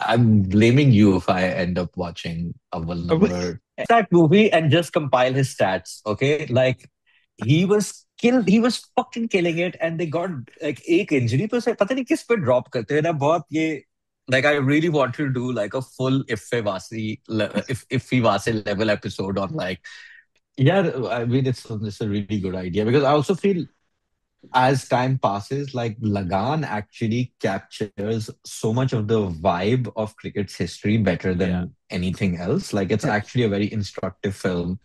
I'm blaming you if I end up watching Awal Number. That movie and just compile his stats, okay? Like he was fucking killing it, and they got like एक injury पे से पता नहीं किस पे drop करते हैं ना बहुत ये like I really want to do like a full Iffy Vasi level episode on like yeah, I mean it's a really good idea because I also feel as time passes, like Lagan actually captures so much of the vibe of cricket's history better Yeah. than anything else. Like it's Yeah. actually a very instructive film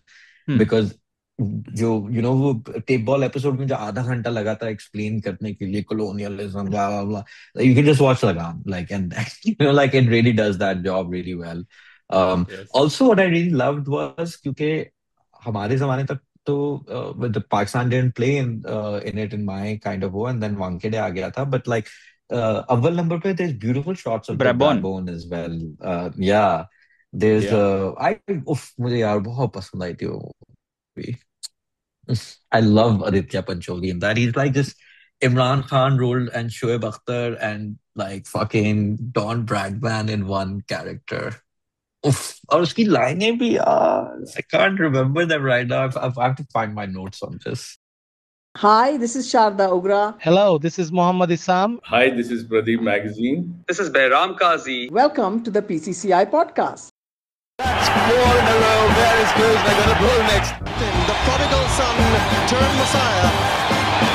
Hmm. because जो वो tape ball episode में जो आधा घंटा लगा था explain करने के लिए colonialism blah blah blah you can just watch Lagan like and like it really does that job really well. Yes. Also what I really loved was क्योंकि हमारे जमाने तक तो with the Pakistan didn't play in it in my kind of way and then Wankhede आ गया था but like अव्वल number पे there's beautiful shots of the Brabon. Brabon as well. Yeah, there's Yeah. I उफ मुझे यार बहुत पसंद आई थी वो movie. I love Aditya Pancholi in that. He's like this Imran Khan role and Shoaib Akhtar and like fucking Don Bradman in one character. Oof. और उसकी लाइनें भी यार I can't remember them right now. I have to find my notes on this. Hi, this is Sharda Ugra. Hello, this is Muhammad Isam. Hi, this is Pradeep Magazine. This is Behram Kazi. Welcome to the PCCI podcast. That's four in a row. There is Cruz. They're going to pull next. The prodigal son turned Messiah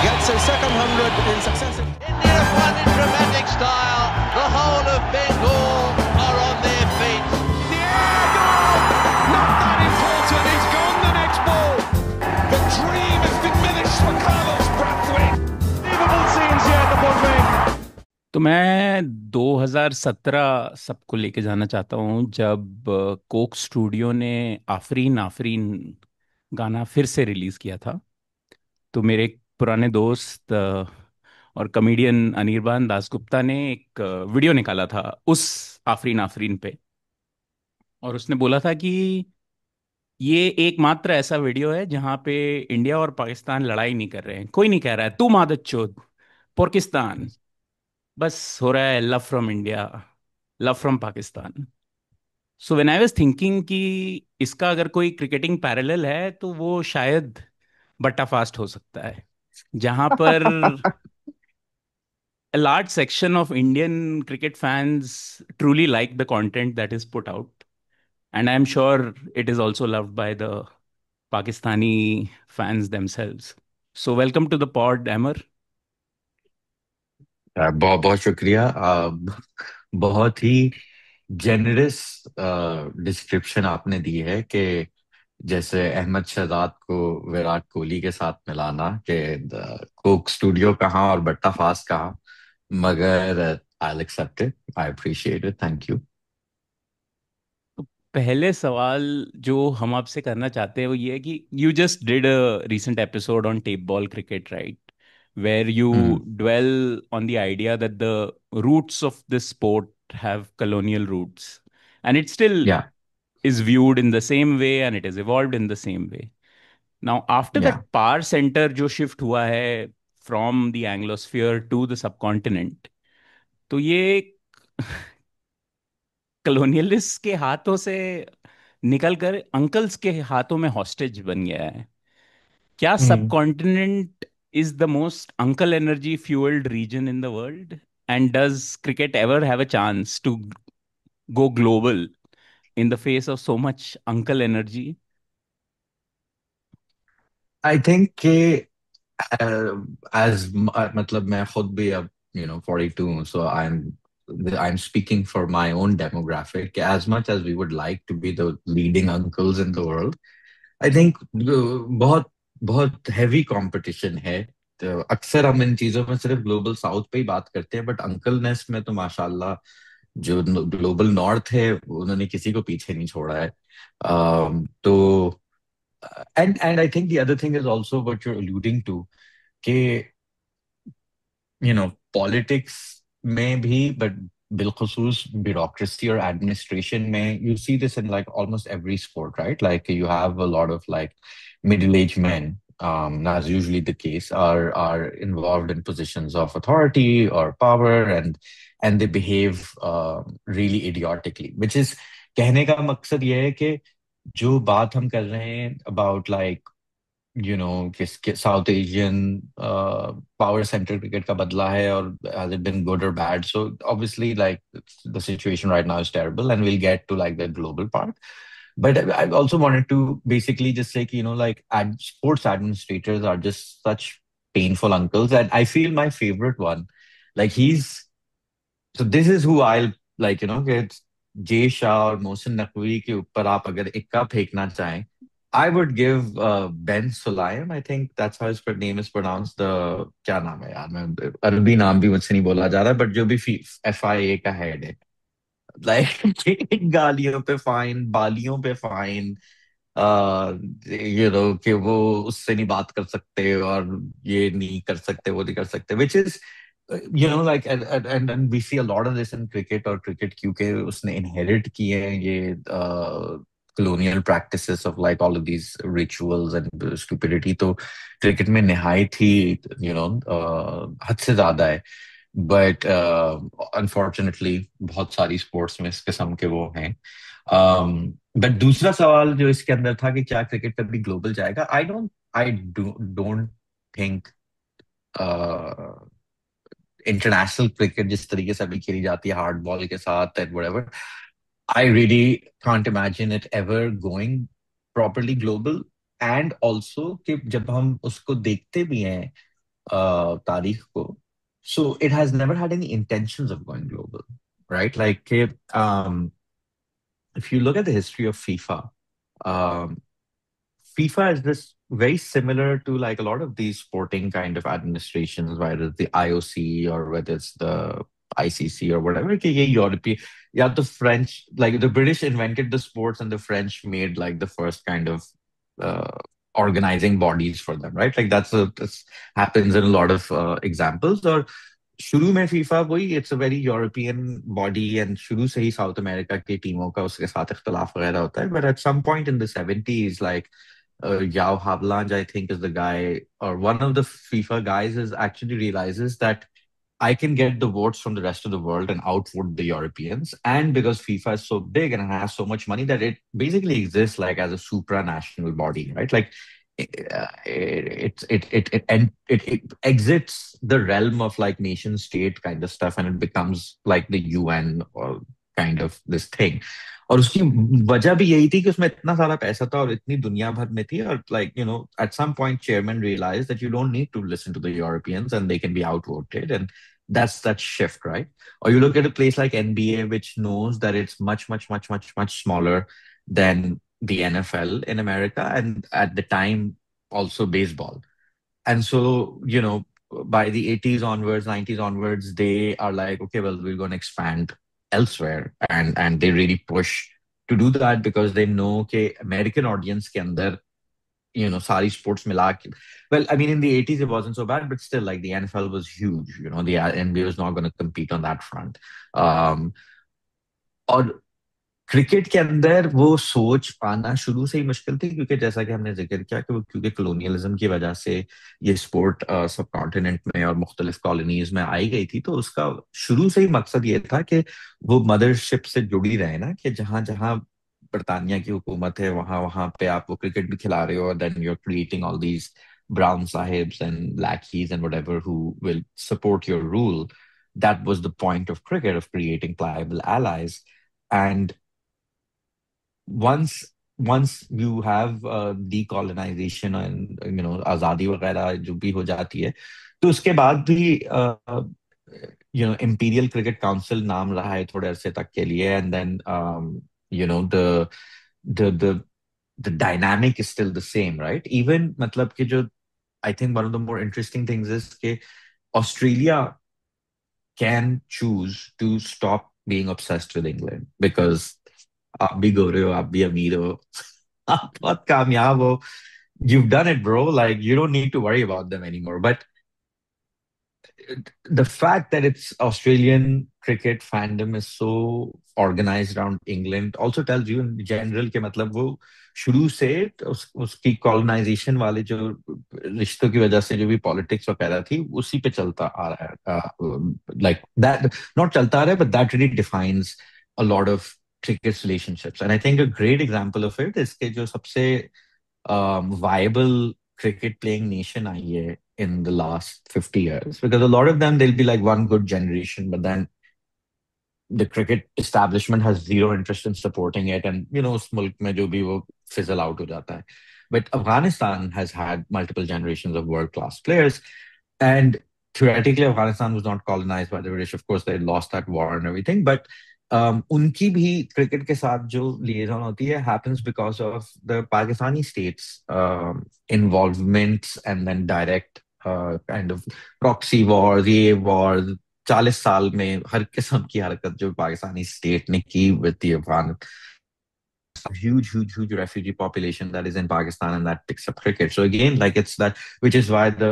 gets his second hundred in successive. India have won in dramatic style. The whole of Bengal are on their feet. Diego! Not that important. He's gone the next ball. The dream has diminished for Carlos Brathwaite. Unbelievable scenes here at the Bodmin. तो मैं 2017 सबको लेके जाना चाहता हूँ जब Coke studio ने आफरीन आफरीन गाना फिर से रिलीज़ किया था। तो मेरे एक पुराने दोस्त और कॉमेडियन अनिर्बान दासगुप्ता ने एक वीडियो निकाला था उस आफरीन आफरीन पे। और उसने बोला था कि ये एकमात्र ऐसा वीडियो है जहाँ पे इंडिया और पाकिस्तान लड़ाई नहीं कर रहे हैं, कोई नहीं कह रहा है तू मादत चोद पाकिस्तान, बस हो रहा है love from India, love from Pakistan. So when I was thinking कि इसका अगर कोई क्रिकेटिंग पैरेलल है तो वो शायद बट्टा फास्ट हो सकता है, जहां पर a large section of Indian cricket fans truly like the content that is put out. And I'm sure it is also loved by the Pakistani fans themselves. So, welcome to the pod, Amar. बहुत बहुत शुक्रिया बहुत ही generous description आपने दी है कि जैसे अहमद शहजाद को विराट कोहली के साथ मिलाना कि कोक स्टूडियो कहाँ और बट्टा फास्ट कहाँ मगर I accept it I appreciate it thank you पहले सवाल जो हम आपसे करना चाहते हैं वो ये है कि you just did a recent episode on tape ball cricket, right? Where you dwell on the idea that the roots of this sport have colonial roots. And it still या is viewed in the same way and it has evolved in the same way. Now, after या that power center जो shift हुआ है from the Anglosphere to the subcontinent, तो ये colonialist के हाथों से निकलकर अंकल्स के हाथों में हॉस्टेज बन गया है। क्या subcontinent is the most uncle energy fuelled region in the world? And does cricket ever have a chance to go global in the face of so much uncle energy? I think कि as मतलब मैं खुद भी अब 42 हूँ सो I'm speaking for my own demographic as much as we would like to be the leading uncles in the world. I think बहुत बहुत heavy competition है। तो अक्सर हम इन चीजों में सिर्फ ग्लोबल साउथ पे ही बात करते हैं बट अंकलनेस में तो माशाल्लाह जो ग्लोबल नॉर्थ है उन्होंने किसी को पीछे नहीं छोड़ा है। तो and I think the other thing is also what you're alluding to कि पॉलिटिक्स में भी बट बिलखुसूस ब्यूरोक्रेसी और एडमिनिस्ट्रेशन में you see this in like almost every sport right like you have a lot of like middle-aged men as usually the case, are involved in positions of authority or power, and they behave really idiotically. Which is कहने का मकसद ये है कि जो बात हम कर रहे हैं about like कि south Asian power centre cricket का बदला है, और has it been good or bad? So obviously, like, the situation right now is terrible, and we'll get to like the global part. But I also wanted to basically just say, like, sports administrators are just such painful uncles, and I feel my favorite one, like, so this is who I'll like, कि जय शाह और मोहसिन नकवी के ऊपर आप अगर इक्का फेंकना चाहें, I would give Ben Sulayem. I think that's how his name is pronounced. The क्या नाम है यार, मैं अरबी नाम भी मुझसे नहीं बोला जा रहा, but जो भी FIA का हेड है, like, गालियों पे फाइन, बालियों पे फाइन, कि वो उससे नहीं बात कर सकते, और ये नहीं कर सकते, वो नहीं कर सकते, which is like, and we see a lot of this in cricket, और cricket क्योंकि उसने inherit किए हैं ये colonial practices of like all of these rituals and stupidity, तो cricket में निहायत ही हद से ज्यादा है. But unfortunately बहुत सारी sports में इस किस्म के वो हैं. But दूसरा सवाल जो इसके अंदर था कि क्या क्रिकेट कभी ग्लोबल जाएगा, I don't think international cricket जिस तरीके से अभी खेली जाती है हार्ड बॉल के साथ and whatever, I really can't imagine it ever going properly global. And also कि जब हम उसको देखते भी हैं तारीख को, so it has never had any intentions of going global, right? Like if you look at the history of FIFA, um, FIFA is this very similar to like a lot of these sporting kind of administrations, whether it's the IOC or whether it's the ICC or whatever. कि ये European, yeah, the French, like the British invented the sports and the French made like the first kind of uh, organizing bodies for them, right? Like this happens in a lot of examples. Or शुरू में FIFA वही, it's a very European body, and शुरू से ही south America की टीमों का उसके साथ इख्तलाफ वगैरह होता है. But at some point in the 70s, like Yao Havelange, I think, is the guy, or one of the FIFA guys, is actually realizes that I can get the votes from the rest of the world and outvote the Europeans. And because FIFA is so big and has so much money, that it basically exists like as a supranational body, right? Like it exits the realm of like nation state kind of stuff, and it becomes like the UN or kind of this thing. और उसकी वजह भी यही थी कि उसमें इतना सारा पैसा था और इतनी दुनिया भर में थी, और like at some point chairman realized that you don't need to listen to the Europeans and they can be outvoted, and that's that shift, right? Or you look at a place like NBA, which knows that it's much much much much much smaller than the NFL in America, and at the time also baseball. And so by the 80s onwards, 90s onwards, they are like, okay, well, we're going to expand elsewhere, and they really push to do that because they know कि American audience के अंदर सारी sports मिला के, well, I mean, in the 80s it wasn't so bad, but still, like, the NFL was huge, the NBA was not going to compete on that front. और cricket के अंदर वो सोच पाना शुरू से ही मुश्किल थी, क्योंकि जैसा कि हमने जिक्र किया कि वो क्योंकि कॉलोनियलिज्म की वजह से ये स्पोर्ट सब कॉन्टिनेंट में और मुख्तलिफ कॉलोनीज में आई गई थी, तो उसका शुरू से ही मकसद ये था कि वो मदरशिप से जुड़ी रहे ना, कि जहां जहां बरतानिया की हुकूमत है वहां वहां पे आप वो क्रिकेट भी खिला रहे हो, then you are creating all these brown sahibs and lackeys and whatever who will support your rule. That was the point of cricket, of creating pliable allies. And once you have decolonization and आजादी वगैरह जो भी हो जाती है, तो उसके बाद भी imperial cricket council नाम रहा है थोड़े अरसे तक के लिए, and then the dynamic is still the same, right? Even मतलब कि जो I think one of the more interesting things is कि Australia can choose to stop being obsessed with England, because आप भी गोरे हो, आप भी अमीर हो, आप बहुत कामयाब हो, you've done it, bro. Like, you don't need to worry about them anymore. But the fact that it's Australian cricket fandom is so organized around England also tells you in general कि मतलब वो शुरू से उसकी colonisation वाले जो रिश्तों की वजह से जो भी पॉलिटिक्स वगैरह थी उसी पे चलता आ रहा है लाइक दैट नॉट चलता आ रहा है but that really defines a lot of cricket's relationships and I think a great example of it is कि जो सबसे viable cricket playing nation आई है in the last 50 years because a lot of them they'll be like one good generation but then the cricket establishment has zero interest in supporting it and you know उस मुल्क में जो भी वो fizzle out हो जाता है but Afghanistan has had multiple generations of world class players and theoretically Afghanistan was not colonized by the British of course they lost that war and everything but उनकी भी क्रिकेट के साथ जो लिएजन होती है happens because of the Pakistani states involvements and then direct kind of proxy wars, ये wars 40 साल में हर किस्म की हरकत जो पाकिस्तानी स्टेट ने की with the Afghan huge refugee population that is in Pakistan and that picks up cricket. So again, like it's that, which is why the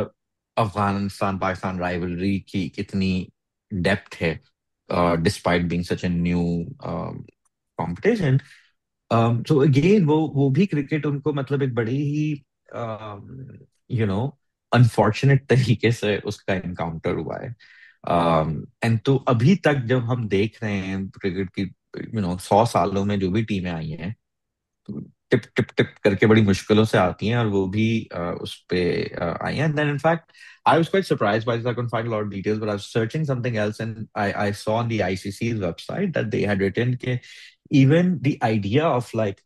Afghanistan-Pakistan rivalry की इतनी depth है, despite being such a new competition. So again, वो भी cricket उनको मतलब एक बड़ी ही you know unfortunate तरीके से उसका encounter हुआ है. एंड तो अभी तक जब हम देख रहे हैं क्रिकेट की 100 सालों में जो भी टीमें आई हैं टिप टिप टिप करके बड़ी मुश्किलों से आती हैं और वो भी उस पे आई हैं then in fact I was quite surprised by this. I couldn't find a lot of details, but I was searching something else, and I saw on the ICC's website that they had written that even the idea of like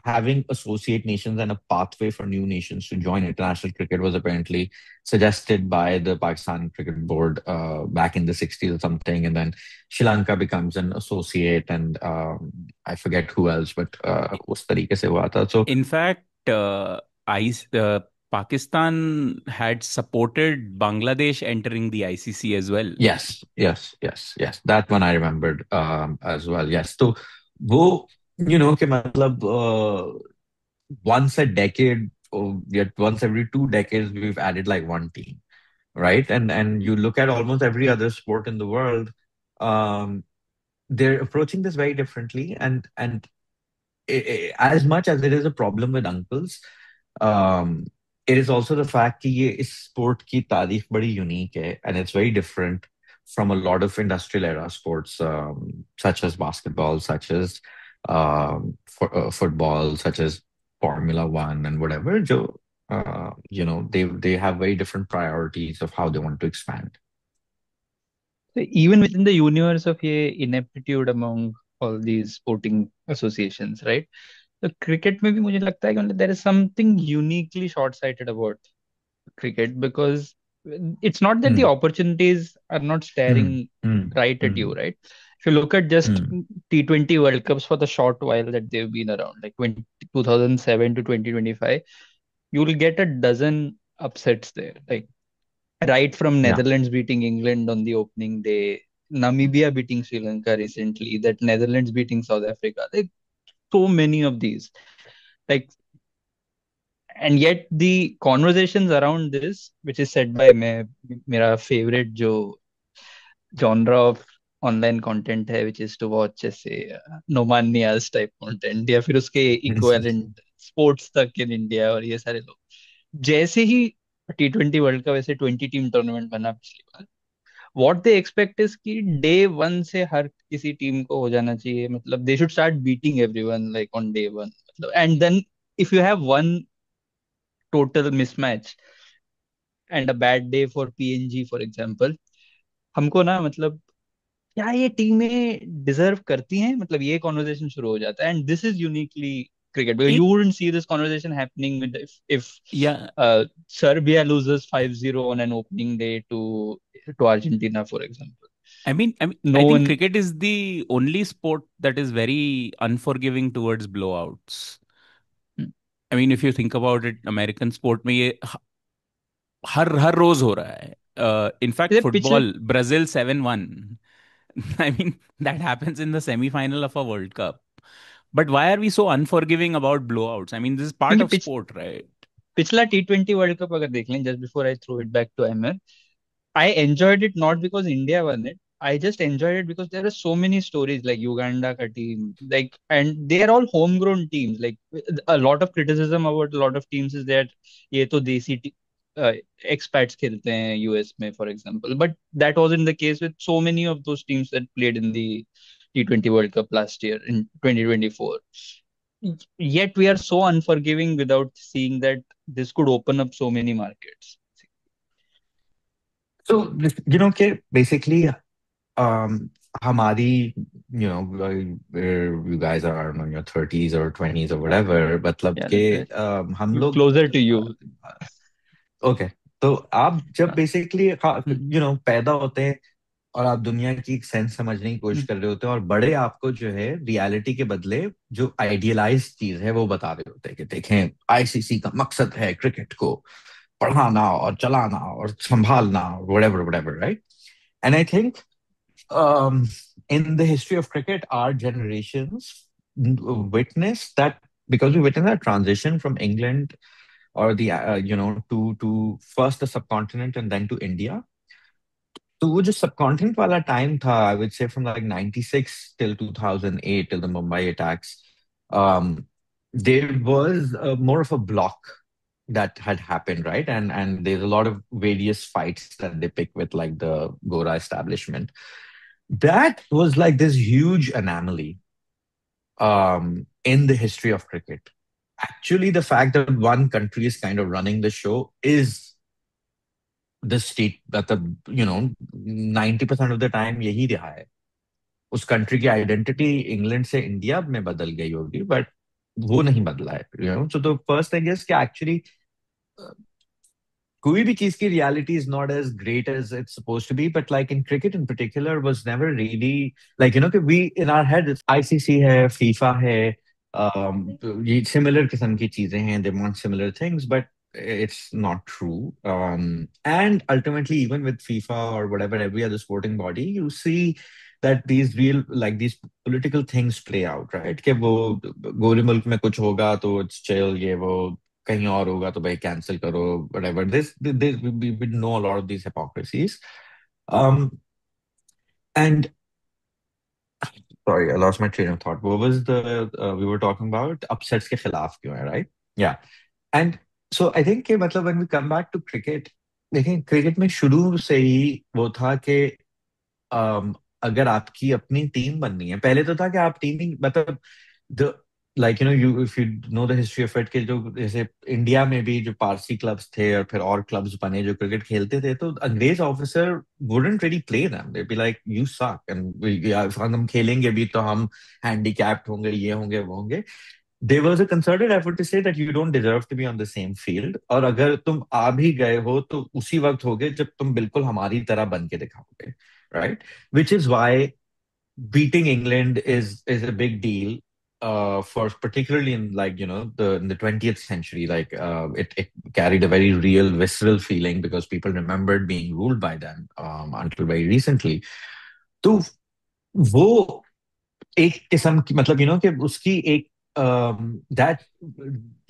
having associate nations and a pathway for new nations to join international cricket was apparently suggested by the Pakistan Cricket Board back in the 60s or something. And then Sri Lanka becomes an associate and I forget who else, but उस तरीके से हुआ था. So in fact, Pakistan had supported Bangladesh entering the ICC as well. Yes. That one I remembered as well. Yes. So वो कि मतलब once a decade or yet once every 2 decades we've added like one team, right? And you look at almost every other sport in the world, they're approaching this very differently. And as much as it is a problem with uncles, it is also the fact कि ये इस sport की तारीख बड़ी unique है and it's very different from a lot of industrial era sports such as basketball, such as football, such as Formula One and whatever. जो, they have very different priorities of how they want to expand. So even within the universe of ineptitude among all these sporting associations, right? The cricket में भी मुझे लगता है कि there is something uniquely short-sighted about cricket because it's not that the opportunities are not staring right at you, right? If you look at just T20 World Cups for the short while that they've been around, like 2007 to 2025, you will get a dozen upsets there. Like right from Netherlands beating England on the opening day, Namibia beating Sri Lanka recently, that Netherlands beating South Africa. Like so many of these. Like, and yet the conversations around this, which is said by my favorite genre of online content है, which is to watch जैसे Noman Niaz type content या फिर उसके equivalent sports तक in India और ये सारे लोग जैसे ही T20 वर्ल्ड कप ऐसे 20 टीम टूर्नामेंट बना पिछली बार what they expect is कि day one से हर किसी टीम को हो जाना चाहिए मतलब they should start beating everyone like on day one मतलब and then if you have one total mismatch and a bad day for PNG for example हमको ना मतलब क्या ये टीमें डिजर्व करती हैं मतलब ये कॉन्वर्सेशन शुरू हो जाता है and this is uniquely cricket because you wouldn't see this conversation happening with if Serbia loses 5-0 on an opening day to Argentina for example. I think cricket is the only sport that is very unforgiving towards blowouts. I mean if you think about it American sport में ये हर रोज हो रहा है in fact football Brazil 7-1 I mean that happens in the semi-final of a World Cup. But why are we so unforgiving about blowouts? I mean, this is part of sport, right? पिछला T20 World Cup अगर देख लें, just before I throw it back to Amir, I enjoyed it not because India won it. I just enjoyed it because there are so many stories like Uganda ka team, like, and they are all homegrown teams. Like a lot of criticism about a lot of teams is that ये तो देसी uh, expats खेलते हैं US में, for example. But that wasn't the case with so many of those teams that played in the T20 World Cup last year in 2024. Yet we are so unforgiving without seeing that this could open up so many markets. So, basically, हमारी, where you guys are, I don't know, in your 30s or 20s or whatever, मतलब Yeah, कि हम लोग closer to you. Okay, तो आप जब हाँ, basically पैदा होते हैं और आप दुनिया की एक सेंस समझने की कोशिश कर रहे होते हैं, और बड़े आपको जो है रियलिटी के बदले जो आइडियलाइज चीज है वो बता रहे होते हैं कि देखें, आईसीसी का मकसद है क्रिकेट को पढ़ाना और चलाना और संभालना, whatever whatever, right? And I think in the history of cricket, our generations witnessed that, because we witnessed that transition from England or the to first the subcontinent and then to India. तो वो जो subcontinent वाला time था, I would say from like 96 till 2008 till the Mumbai attacks, um, there was more of a block that had happened, right? And there's a lot of various fights that they pick with like the Gora establishment. That was like this huge anomaly in the history of cricket. Actually, the fact that one country is kind of running the show is the state that 90% of the time यही रहा है. उस country की identity England से India में बदल गई होगी, but वो नहीं बदला है. So the first thing is कि actually कोई भी चीज की reality is not as great as it's supposed to be, but like in cricket in particular was never really like, कि we in our head it's ICC है, FIFA है, ये similar किस्म की चीजें हैं, they want similar things, but it's not true. And ultimately, even with FIFA or whatever, every other sporting body, you see that these political things play out, right? कि वो गोली मुल्क में कुछ होगा तो it's chill, ये वो कहीं और होगा तो भाई cancel करो, whatever. We know a lot of these hypocrisies. And sorry, I lost my train of thought. What was the we were talking about? Upsets के खिलाफ क्यों है, right? Yeah. And so I think कि मतलब when we come back to cricket, देखें cricket में शुरू से ही वो था कि अगर आपकी अपनी टीम बननी है, पहले तो था कि आप टीमिंग मतलब the like you if you know the history of it, के जो जैसे इंडिया में भी जो पारसी क्लब्स थे और फिर और क्लब्स बने जो क्रिकेट खेलते थे, तो अंग्रेज officer wouldn't really play them, they be like you सक एंड हम खेलेंगे भी तो हम हैंडीकैप्ड होंगे, ये होंगे वो होंगे. There was a concerted effort to say that you don't deserve to be on the same field, और अगर तुम आ भी गए हो तो उसी वक्त होगे जब तुम बिल्कुल हमारी तरह बन के दिखाओगे, right? Which is why beating England is a big deal, for particularly in like in the 20th century, like it carried a very real visceral feeling because people remembered being ruled by them until very recently. तो वो एक किस्म की मतलब कि उसकी एक that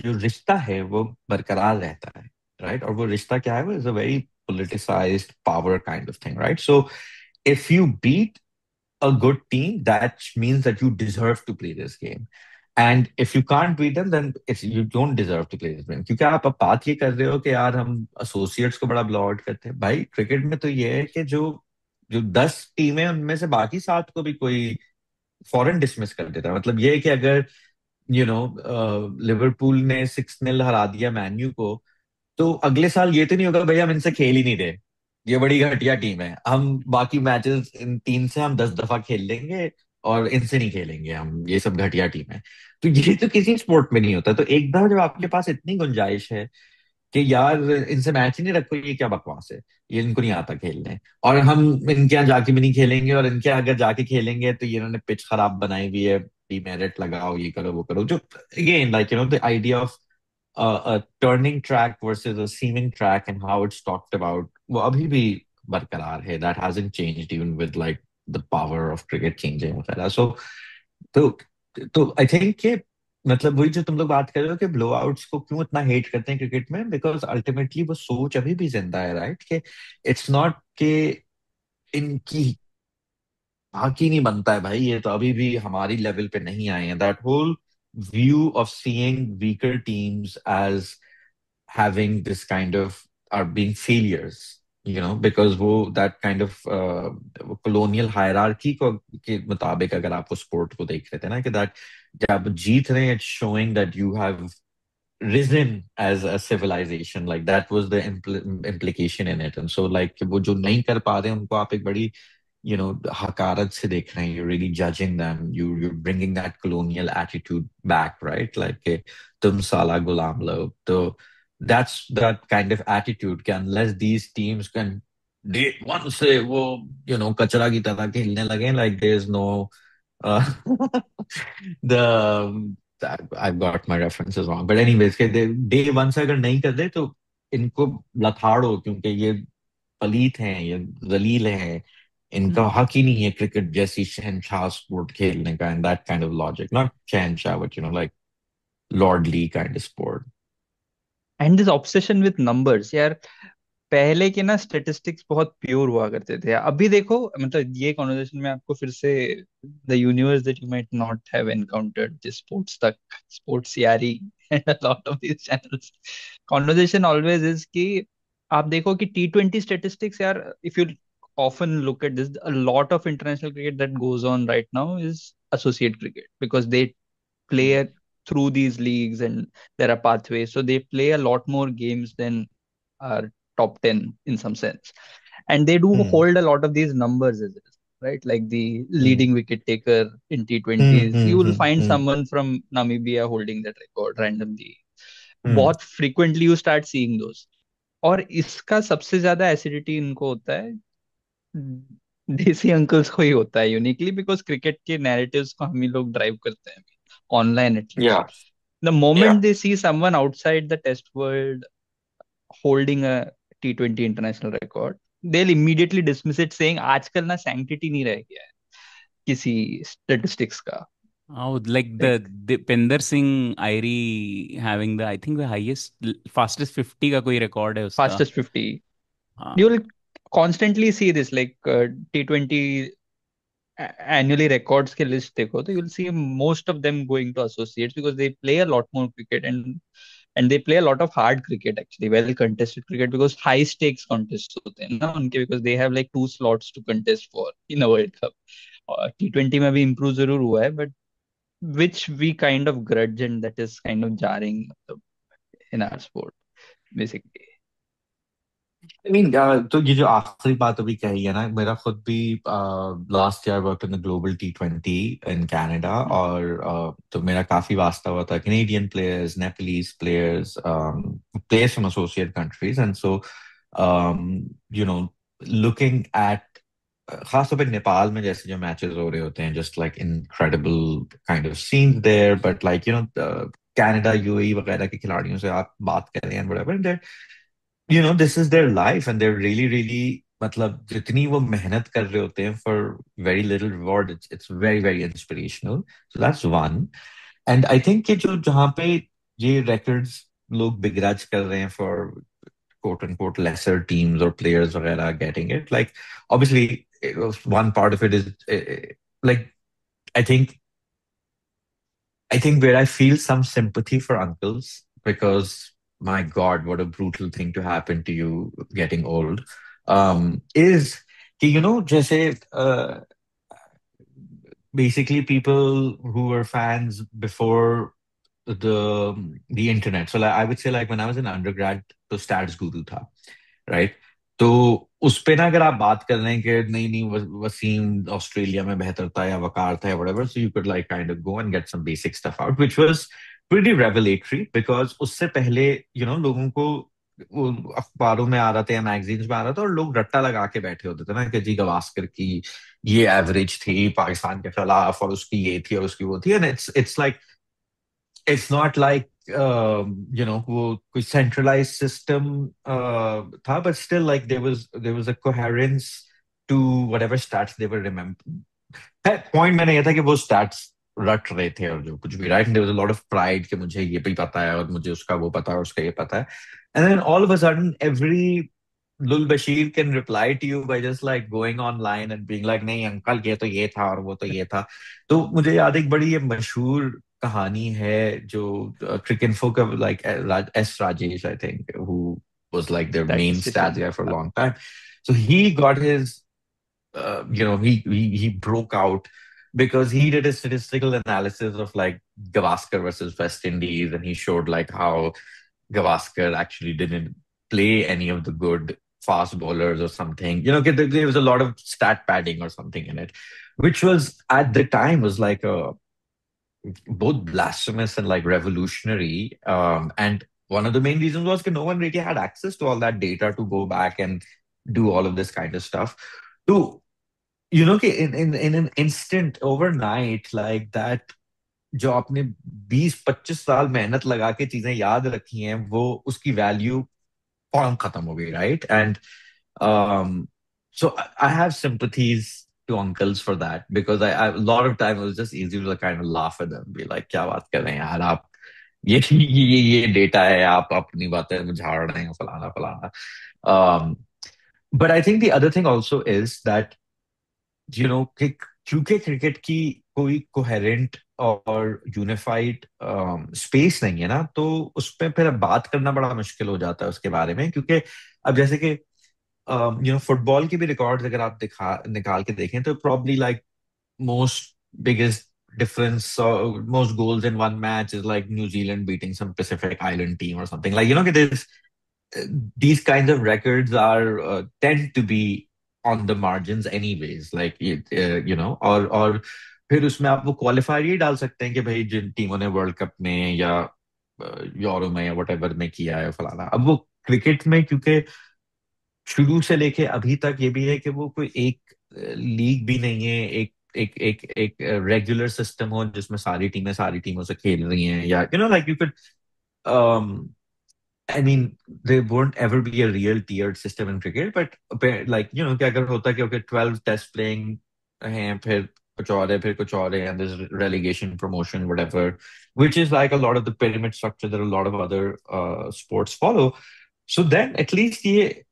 जो रिश्ता है वो बरकरार रहता है, राइट? और वो रिश्ता क्या है? वो is a very politicized power kind of thing, right? So if you beat a good team, that means that you deserve to play this game. And if you can't beat them, then you don't deserve to play this game. क्योंकि आप अब बात ये कर रहे हो कि यार हम एसोसिएट्स को बड़ा ब्लो आउट करते हैं. भाई क्रिकेट में तो ये है कि जो जो 10 टीमें उनमें से बाकी 7 को भी कोई फॉरन डिसमिस कर देता है. मतलब ये है कि अगर लिवरपूल ने 6-0 हरा दिया मैन्यू को, तो अगले साल ये तो नहीं होगा भाई हम इनसे खेल ही नहीं रहे, ये बड़ी घटिया टीम है, हम बाकी मैचेस इन 3 से हम 10 दफा खेल लेंगे और इनसे नहीं खेलेंगे, हम ये सब घटिया टीम है. तो ये तो किसी स्पोर्ट में नहीं होता. तो एक बार जब आपके पास इतनी गुंजाइश है कि यार इनसे मैच ही नहीं रखो, ये क्या बकवास है, ये इनको नहीं आता खेलने, और हम इनके यहाँ जाके भी नहीं खेलेंगे, और इनके अगर जाके खेलेंगे तो ये इन्होंने पिच खराब बनाई हुई है, डीमेरिट लगाओ, ये करो वो करो. जो again like the idea of a turning track versus a seaming track and how it's talked about, वो अभी भी बरकरार है. That hasn't changed even with like the power of cricket changing वगैरह. So तो I think कि मतलब वही जो तुम लोग बात कर रहे हो कि ब्लो आउट्स को क्यों इतना हेट करते हैं क्रिकेट में, बिकॉज अल्टीमेटली वो सोच अभी भी जिंदा है, राइट? कि इट्स नॉट कि इनकी हॉकी नहीं बनता है भाई, ये तो अभी भी हमारी लेवल पे नहीं आए हैं. That whole view of seeing weaker teams as having this kind of are being failures, because वो that kind of colonial hierarchy को के मुताबिक अगर आप वो स्पोर्ट को देख रहे थे ना, कि that जब आप जीत रहे हैं, it's showing that you have risen as a civilization. Like that was the implication in it. And so like वो जो नहीं कर पा रहे हैं उनको आप एक बड़ी हकारत से देख रहे हैं. You're really judging them. You're bringing that colonial attitude back, right? Like कि तुम साला गुलाम लोग. तो that's that kind of attitude. कि unless these teams can day one से वो कचरा की तरह खेलने लगे, like there's no uh, the I've got my references wrong, but anyways के day one से अगर नहीं कर दे तो इनको लथाड़ो, क्योंकि ये पलीत हैं, ये जलील हैं, इनका हक ही नहीं है क्रिकेट जैसी शहनशाह स्पोर्ट खेलने का. And that kind of logic, not शहनशाह but like lordly kind of sport. And this obsession with numbers यार, पहले के ना स्टेटिस्टिक्स बहुत प्योर हुआ करते थे. अभी देखो, मतलब ये कॉन्वर्सेशन में आपको फिर से the universe that you might not have encountered this sports तक, sports Yaari and a lot of these channels, conversation always is कि आप देखो कि T20 स्टेटिस्टिक्स यार, if you often look at this, a lot of international cricket that goes on right now is associate cricket because they play through these leagues and there are pathways, so they play a lot more games than our top 10 in some sense, and they do hold a lot of these numbers as well, right? Like the leading wicket taker in T20s, you will find someone from Namibia holding that record randomly. बहुत frequently you start seeing those. और इसका सबसे ज्यादा acidity इनको होता है, देसी uncles को ही होता है यूनिकली, बिकॉज क्रिकेट के नैरेटिव्स को हम ही लोग ड्राइव करते हैं online at least. The moment they see someone outside the test world holding a T20 international record, they will immediately dismiss it saying आजकल ना सैंक्टिटी नहीं रह गया है किसी स्टैटिस्टिक्स का. Oh, like the Dipender Singh Airi having the, I think the highest fastest 50 का कोई रिकॉर्ड है उसका. Fastest 50. You will constantly see this, like T20 annually records के list देखो तो you'll see most of them going to associates because they play a lot more cricket and they play a lot of hard cricket, actually well contested cricket, because high stakes contests होते हैं ना उनके, because they have like 2 slots to contest for in a World Cup. T20 में भी improve जरूर हुआ है, but which we kind of grudge, and that is kind of jarring in our sport basically. I mean, तो ये जो आखिरी बात अभी कही है ना, मेरा खुद भी last year work in the global T20 in Canada, और तो मेरा काफी वास्ता हुआ था Canadian players, Nepalese players, players from associate countries. And so looking at खासतौर पे नेपाल में जैसे जो मैचेस हो रहे होते हैं, just like incredible kind of scenes there, but like Canada, UAE वगैरह के खिलाड़ियों से आप बात करें and whatever, this is their life and they're really, really, मतलब जितनी वो मेहनत कर रहे होते हैं for very little reward, it's very, very inspirational. So that's one. And I think कि जो जहाँ पे ये records लोग begrudge कर रहे हैं for quote unquote lesser teams or players वगैरह getting it, like obviously one part of it is like I think where I feel some sympathy for uncles, because my God, what a brutal thing to happen to you getting old, is कि जैसे basically people who were fans before the internet. So like, I would say like when I was in undergrad, तो Stats Guru था, right? तो उस पे ना अगर आप बात कर रहे हैं कि नहीं वसीम ऑस्ट्रेलिया में बेहतर था या वकार था या whatever, so you could like kind of go and get some basic stuff out, which was pretty revelatory, because उससे पहले लोगों को वो अखबारों में आ रहा था या मैगजीन्स में आ रहा था और लोग रट्टा लगा के बैठे होते थे ना कि जी गवास्कर की ये एवरेज थी पाकिस्तान के खिलाफ और उसकी ये थी और उसकी वो थी. एंड it's not like वो कोई centralized system था, but still like there was a coherence to whatever stats they were remembering. Point मैंने ये था कि वो stats रट रहे थे और जो कुछ भी, right? And there was a lot of pride कि मुझे ये भी पता है और मुझे उसका वो पता है और उसका ये पता है. And then all of a sudden every Lul Bashir can reply to you by just like going online and being like, नहीं अंकल ये तो ये था और वो तो ये था. तो मुझे याद है एक बड़ी ये मशहूर कहानी है जो क्रिकेट इन्फो का like S Rajesh I think who was like their main stats Statistician. guy for a long time. So he got his he broke out because he did a statistical analysis of like Gavaskar versus West Indies, and he showed like how Gavaskar actually didn't play any of the good fast bowlers or something. There was a lot of stat padding or something in it, which was at the time was like a both blasphemous and like revolutionary. And one of the main reasons was that no one really had access to all that data to go back and do all of this kind of stuff. To in an instant overnight like that, जो आपने 20-25 साल मेहनत लगा के चीजें याद रखी हैं वो उसकी वैल्यू फौरन खत्म हो गई, right? And so I have sympathies to uncles for that because a lot of time it was just easy to kind of laugh at them, be like, क्या बात कर रहे हैं यार आप, ये डेटा है, आप अपनी बातें में झाड़ रहे हैं, फलाना फलाना. um, but I think the other thing also is that कि क्योंकि क्रिकेट की कोई कोहेरेंट और यूनिफाइड स्पेस नहीं है ना, तो उस पर फिर अब बात करना बड़ा मुश्किल हो जाता है उसके बारे में. क्योंकि अब जैसे कि फुटबॉल के भी रिकॉर्ड्स अगर आप निकाल के देखें तो probably like most biggest difference most goals in one match is like New Zealand beating some Pacific Island team or something, like there's these kinds of records are tend to be on the margins anyways, like और फिर उसमें आप वो qualifier ये डाल सकते हैं कि भाई जिन टीमों ने वर्ल्ड कप में या यूरो में या व्हाटएवर में किया है फलाना. अब वो क्रिकेट में क्योंकि शुरू से लेके अभी तक ये भी है कि वो कोई एक लीग भी नहीं है, एक एक एक एक रेगुलर सिस्टम हो जिसमें सारी टीमें सारी टीमों से खेल रही हैं, या like you could I mean, there won't ever be a real tiered system in cricket, but like, कि अगर होता कि okay, 12 test playing हैं, फिर कुछ और है, फिर कुछ और है, and there's relegation, promotion, whatever, which is like a lot of the pyramid structure that a lot of other sports follow. So then at least it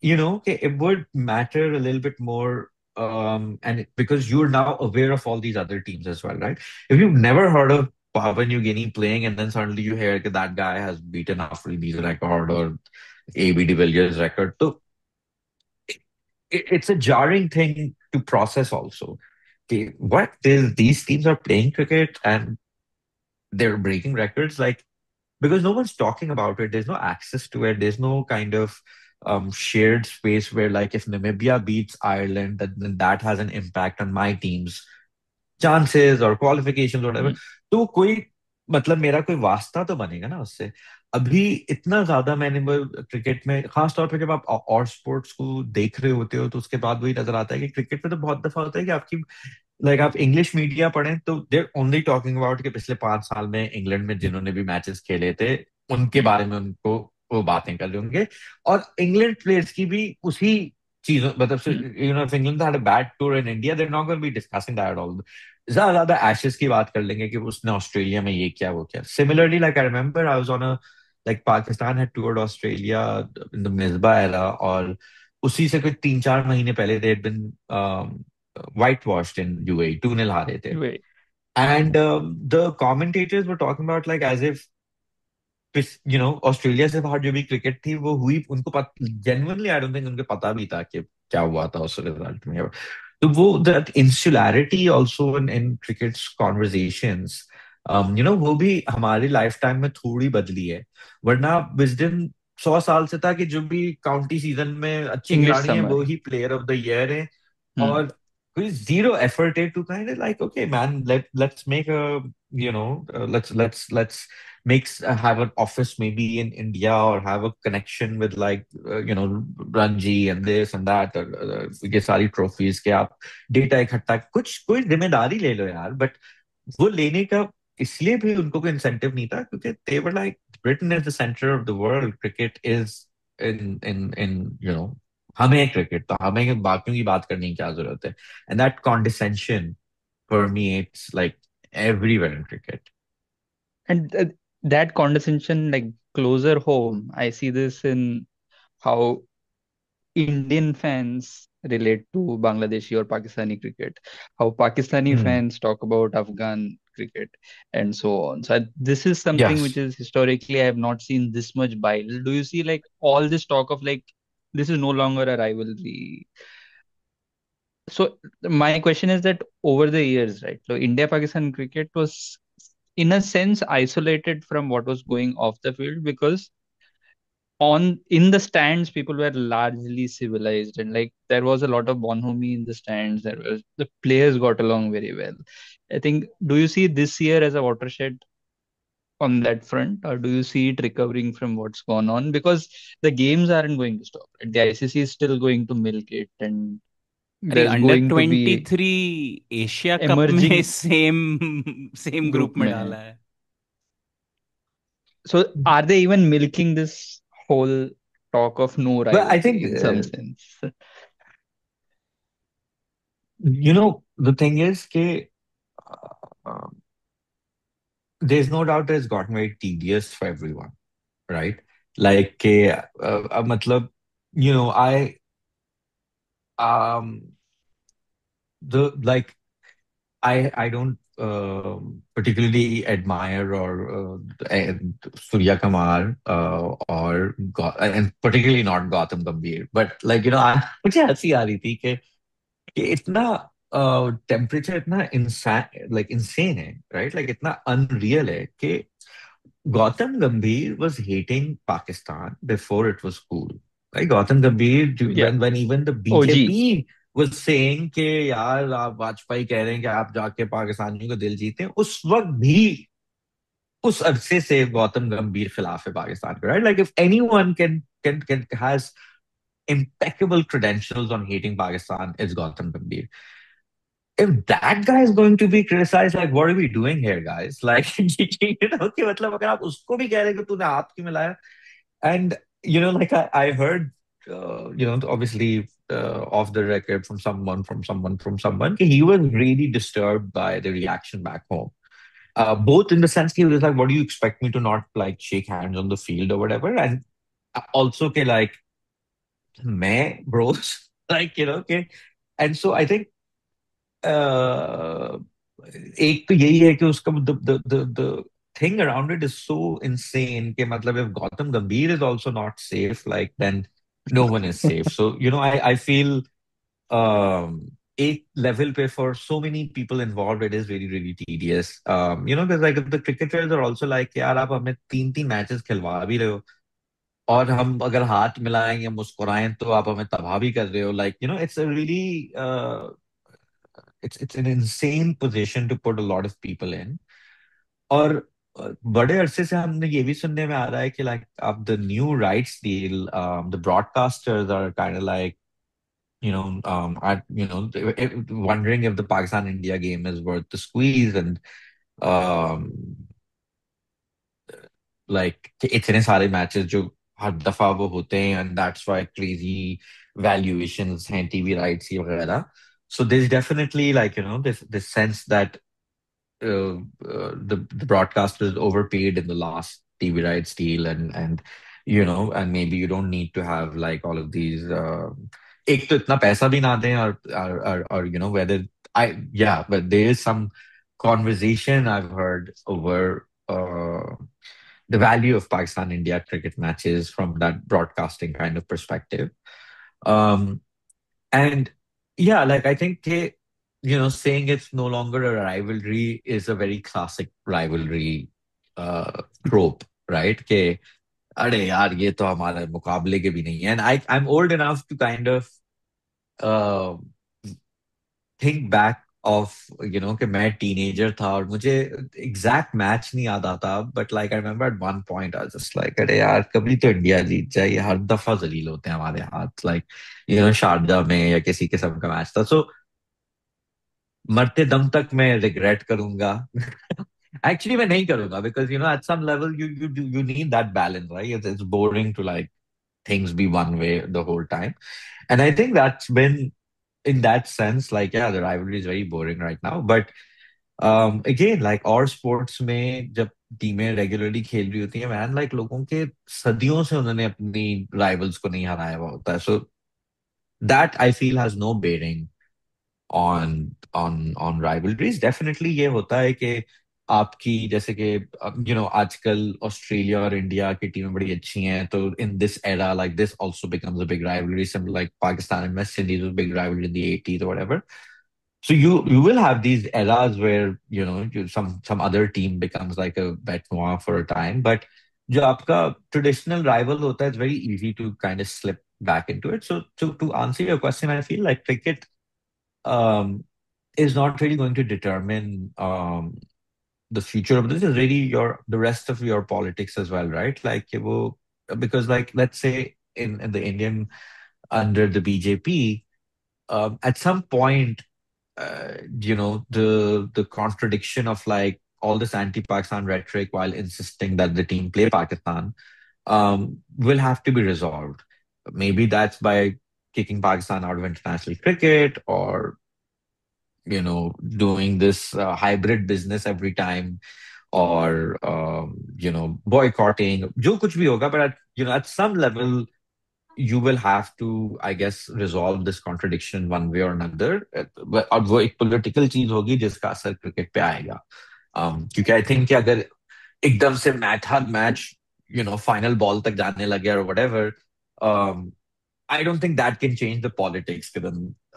would matter a little bit more, and because you're now aware of all these other teams as well, right? If you've never heard of Papua New Guinea playing, and then suddenly you hear that that guy has beaten Afridi's record or AB de Villiers' record. So it's a jarring thing to process also. Okay, these teams are playing cricket and they're breaking records, like, because no one's talking about it. There's no access to it. There's no kind of shared space where, like, if Namibia beats Ireland, then that has an impact on my team's chances or qualifications or whatever. तो कोई मतलब मेरा कोई वास्ता तो बनेगा ना उससे. अभी इतना ज्यादा मैंने क्रिकेट में खास तौर पे जब आप और स्पोर्ट्स को देख रहे होते हो तो उसके बाद वही नजर आता है कि क्रिकेट में तो बहुत दफा होता है कि आपकी लाइक आप इंग्लिश मीडिया पढ़ें तो देर ओनली टॉकिंग अबाउट कि पिछले 5 साल में इंग्लैंड में जिन्होंने भी मैचेस खेले थे उनके बारे में उनको वो बातें कर रहे होंगे, और इंग्लैंड प्लेयर्स की भी उसी चीजों मतलब if England had a bad tour in India, they're not going to be discussing that at all. ज्यादा एशेस की बात कर लेंगे कि उसने ऑस्ट्रेलिया में ये क्या वो क्या. Similarly like I remember I was on a like Pakistan had toured Australia in the Misbah era, और उसी से कोई 3-4 महीने पहले they had been whitewashed in UAE, 2-0 हारे थे. And the commentators were talking about like as if Australia से बाहर जो भी क्रिकेट थी वो हुई, उनको जेन्युइनली आई डोंट थिंक उनको पता भी था कि क्या हुआ था उस रिजल्ट में. तो वो that insularity also in cricket's conversations वो भी हमारी लाइफ टाइम में थोड़ी बदली है. वरना विजडन 100 साल से था कि जो भी काउंटी सीजन में अच्छी खिलाड़ी हैं वो ही प्लेयर ऑफ द ईयर है, और कोई zero effort to kind of like, okay man, let's make a let's make have an office maybe in India or have a connection with like Ranji and this and that, ये सारी trophies के आप data इकट्ठा कुछ कोई जिम्मेदारी ले लो यार. बट वो लेने का इसलिए भी उनको कोई इंसेंटिव नहीं था क्योंकि they were like Britain is the center of the world, cricket is in हमें क्रिकेट तो हमें बाकियों की बात करने की क्या जरूरत है. And that condescension permeates like everywhere in cricket. And that condescension, like closer home, I see this in how Indian fans relate to Bangladeshi or Pakistani cricket, how Pakistani Hmm. fans talk about Afghan cricket, and so on. So this is something which Yes. is historically I have not seen this much bile. Do you see like all this talk of like this is no longer a rivalry? So my question is that over the years, right? So India-Pakistan cricket was in a sense isolated from what was going off the field because on in the stands people were largely civilized and like there was a lot of bonhomie in the stands. There was the players got along very well. I think, do you see this year as a watershed on that front, or do you see it recovering from what's gone on? Because the games aren't going to stop, right? The ICC is still going to milk it, and अरे there's under going to be 23 Asia cup में emerging same group group में में डाला है. है. So are they even milking this whole talk of no Well, I think rivalry in some sense? the thing is that uh, there's no doubt it's gotten very tedious for everyone, right? Like, matlab, I um the like I don't particularly admire Surya Kumar and particularly not Gautam Gambhir, but like मुझे हंसी आ रही थी कि इतना temperature इतना इंसान like insane है, right? Like इतना unreal है कि Gautam Gambhir was hating Pakistan before it was cool. Like Gautam Gambhir, Yeah, when even the OG. BJP was saying कि यार आप वाजपेयी कह रहे हैं कि आप जाके पाकिस्तानियों का दिल जीते हैं, उस वक्त भी उस अरसे से गौतम गंभीर खिलाफ है पाकिस्तान का, right? Like if anyone can has impeccable credentials on hating Pakistan, it's Gautam Gambhir. If that guy is going to be criticized, like, what are we doing here, guys? Like, कि मतलब अगर आप उसको भी कह रहे हैं कि तूने हाथ क्यों मिलाया? And, like I heard, obviously off the record from someone, he was really disturbed by the reaction back home. Both in the sense he was like, what do you expect me to not like shake hands on the field or whatever? And also, like, मैं, bros, like, okay. And so I think uh, एक तो यही है कि उसका the thing around it is so insane कि मतलब if Gautam Gambhir is also not safe, like then no one is safe. So I feel एक level पे for so many people involved it is really really tedious. Because like the cricketers are also like यार आप हमें तीन तीन matches खिलवा भी रहे हो और हम अगर हाथ मिलाएंगे मुस्कुराएं तो आप हमें तबाह भी कर रहे हो. Like it's a really it's an insane position to put a lot of people in. और बड़े अरसे से हमने ये भी सुनने में आ रहा है कि like of the new rights deal, the broadcasters are kind of like wondering if the Pakistan India game is worth the squeeze, and um, like कि इतने सारे मैचेस जो हर दफा वो होते हैं, and that's why crazy valuations हैं TV rights ये वगैरह. So there's definitely like this sense that the broadcasters overpaid in the last TV rights deal, and maybe you don't need to have like all of these. एक तो इतना पैसा भी ना दें और whether but there is some conversation I've heard over the value of Pakistan India cricket matches from that broadcasting kind of perspective. Um, and yeah, like I think saying it's no longer a rivalry is a very classic rivalry trope, right? कि अरे यार ये तो हमारे मुकाबले के भी नहीं है. And I'm old enough to kind of uh, think back of कि मैं टीनेजर था और मुझे एग्जैक्ट मैच नहीं याद आता, but like I remember at one point I just like अरे यार कभी तो इंडिया जीत जाए, ये हर दफा जलील होते हैं हमारे हाथ. लाइक शारजा में या किसी किस्म का मैच था. सो मरते दम तक मैं रिग्रेट करूंगा. एक्चुअली मैं नहीं करूंगा because at some level you need that balance, right? It's boring to like things be one way the whole time. And I think that's been in that sense, like, yeah, the rivalry is very boring right now. But again, like और sports में जब टीमें regularly खेल रही होती हैं, man, like लोगों के सदियों से उन्होंने अपनी राइवल्स को नहीं हराया हुआ होता है. सो that I feel has no bearing on rivalries. Definitely ये होता है कि आपकी जैसे कि आजकल ऑस्ट्रेलिया और इंडिया की टीमें बड़ी अच्छी हैं, तो in this era like this also becomes a big rivalry, similar like Pakistan and West Indies was a big rivalry in the 80s or whatever. So you will have these eras where some other team becomes like a bête noire for a time, but जो आपका traditional rival होता है, it's very easy to kind of slip back into it. So to answer your question, I feel like cricket um, is not really going to determine the future of this. Is really the rest of your politics as well, right? Like because like let's say in the Indian under the BJP, at some point, the contradiction of like all this anti-Pakistan rhetoric while insisting that the team play Pakistan will have to be resolved. Maybe that's by kicking Pakistan out of international cricket, or doing this hybrid business every time, or boycotting, जो कुछ भी होगा, but at some level you will have to, I guess, resolve this contradiction one way or another. और वो एक political चीज होगी जिसका असर क्रिकेट पे आएगा, क्योंकि आई थिंक कि अगर एकदम से मैच हर मैच फाइनल बॉल तक जाने लगे or whatever, I don't think that can change the politics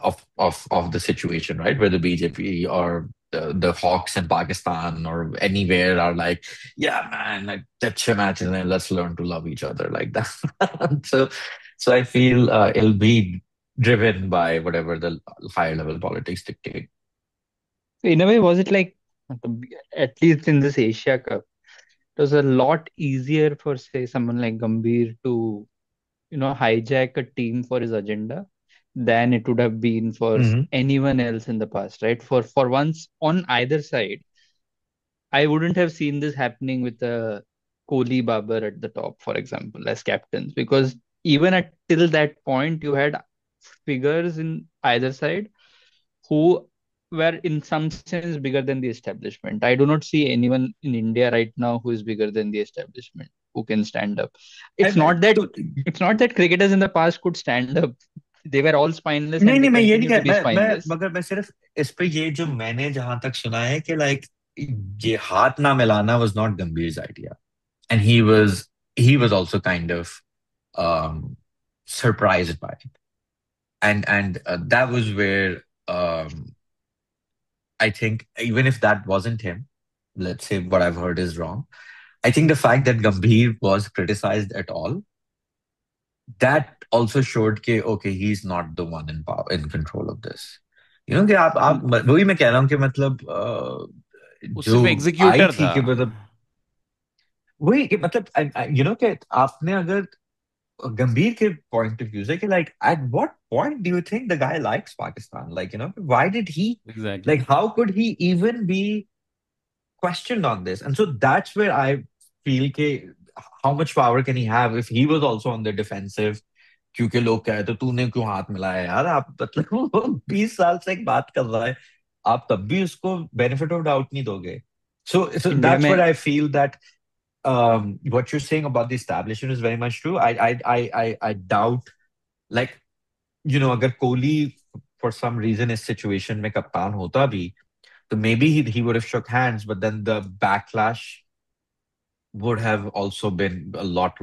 of the situation, right? Where the BJP or the Hawks in Pakistan or anywhere are like, yeah, man, like that's a match, and then let's learn to love each other like that. So I feel it'll be driven by whatever the higher level politics dictate. In a way, was it like, at least in this Asia Cup, it was a lot easier for, say, someone like Gambhir to, hijack a team for his agenda than it would have been for anyone else in the past, right? For once, on either side, I wouldn't have seen this happening with Kohli, Babar at the top, for example, as captains, because even till that point, you had figures in either side who were in some sense bigger than the establishment. I do not see anyone in India right now who is bigger than the establishment, who can stand up. It's not that cricketers in the past could stand up. They were all spineless and they मैं ये नहीं continue to be कह spineless. मगर मैं सिर्फ इस पे ये जो मैंने जहां तक सुना है कि like ये हाथ ना मिलाना was not Gambhir's idea, and he was also kind of surprised by it, and that was where I think even if that wasn't him, let's say what I've heard is wrong, I think the fact that Gambhir was criticized at all, that also showed कि okay, he's not the one in power, in control of this. कि आप वही मैं कह रहा हूँ कि मतलब वो जो सिर्फ आई एग्जीक्यूटर थी था। कि मतलब वही कि मतलब कि आपने अगर गंभीर के पॉइंट ऑफ व्यू से कि like at what point do you think the guy likes Pakistan, like why did he Exactly. like how could he even be questioned on this? And so that's where I feel कि how much power can he have if he was also on the defensive, क्योंकि लोग कहे तो तूने क्यों हाथ मिलाया यार, आप मतलब वो 20 साल से एक बात कर रहा है, आप तब भी उसको बेनिफिट ऑफ डाउट नहीं दोगे. So India that's में what I feel that what you're saying about the establishment is very much true. I doubt, like अगर कोहली for some reason इस situation में कप्तान होता भी, तो maybe he would have shook hands, but then the backlash would have also been a lot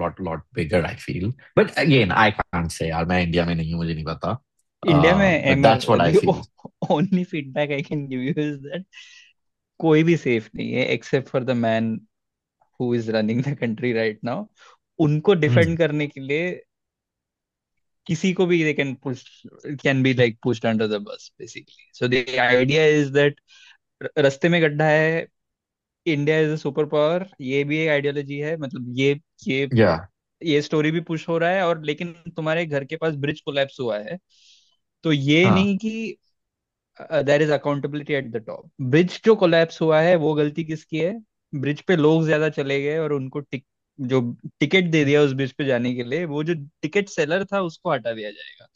bigger, I feel. But again, I can't say यार, मैं India में नहीं हूँ, मुझे नहीं पता. India में But that's what I the feel. only feedback I can give you is that कोई भी safe नहीं है except for the man who is running the country right now. उनको defend करने के लिए किसी को भी they can be like pushed under the bus basically. So the idea is that रास्ते में गड्ढा है, India is a super power, ये भी एक आइडियोलॉजी है, मतलब ये स्टोरी भी पुश हो रहा है, और लेकिन तुम्हारे घर के पास ब्रिज कोलैप्स हुआ है, तो ये नहीं कि there is accountability at the top. Bridge जो कोलैप्स हुआ है वो गलती किसकी है? ब्रिज पे लोग ज्यादा चले गए और उनको जो टिकट दे दिया उस ब्रिज पे जाने के लिए, वो जो टिकट सेलर था उसको हटा दिया जाएगा.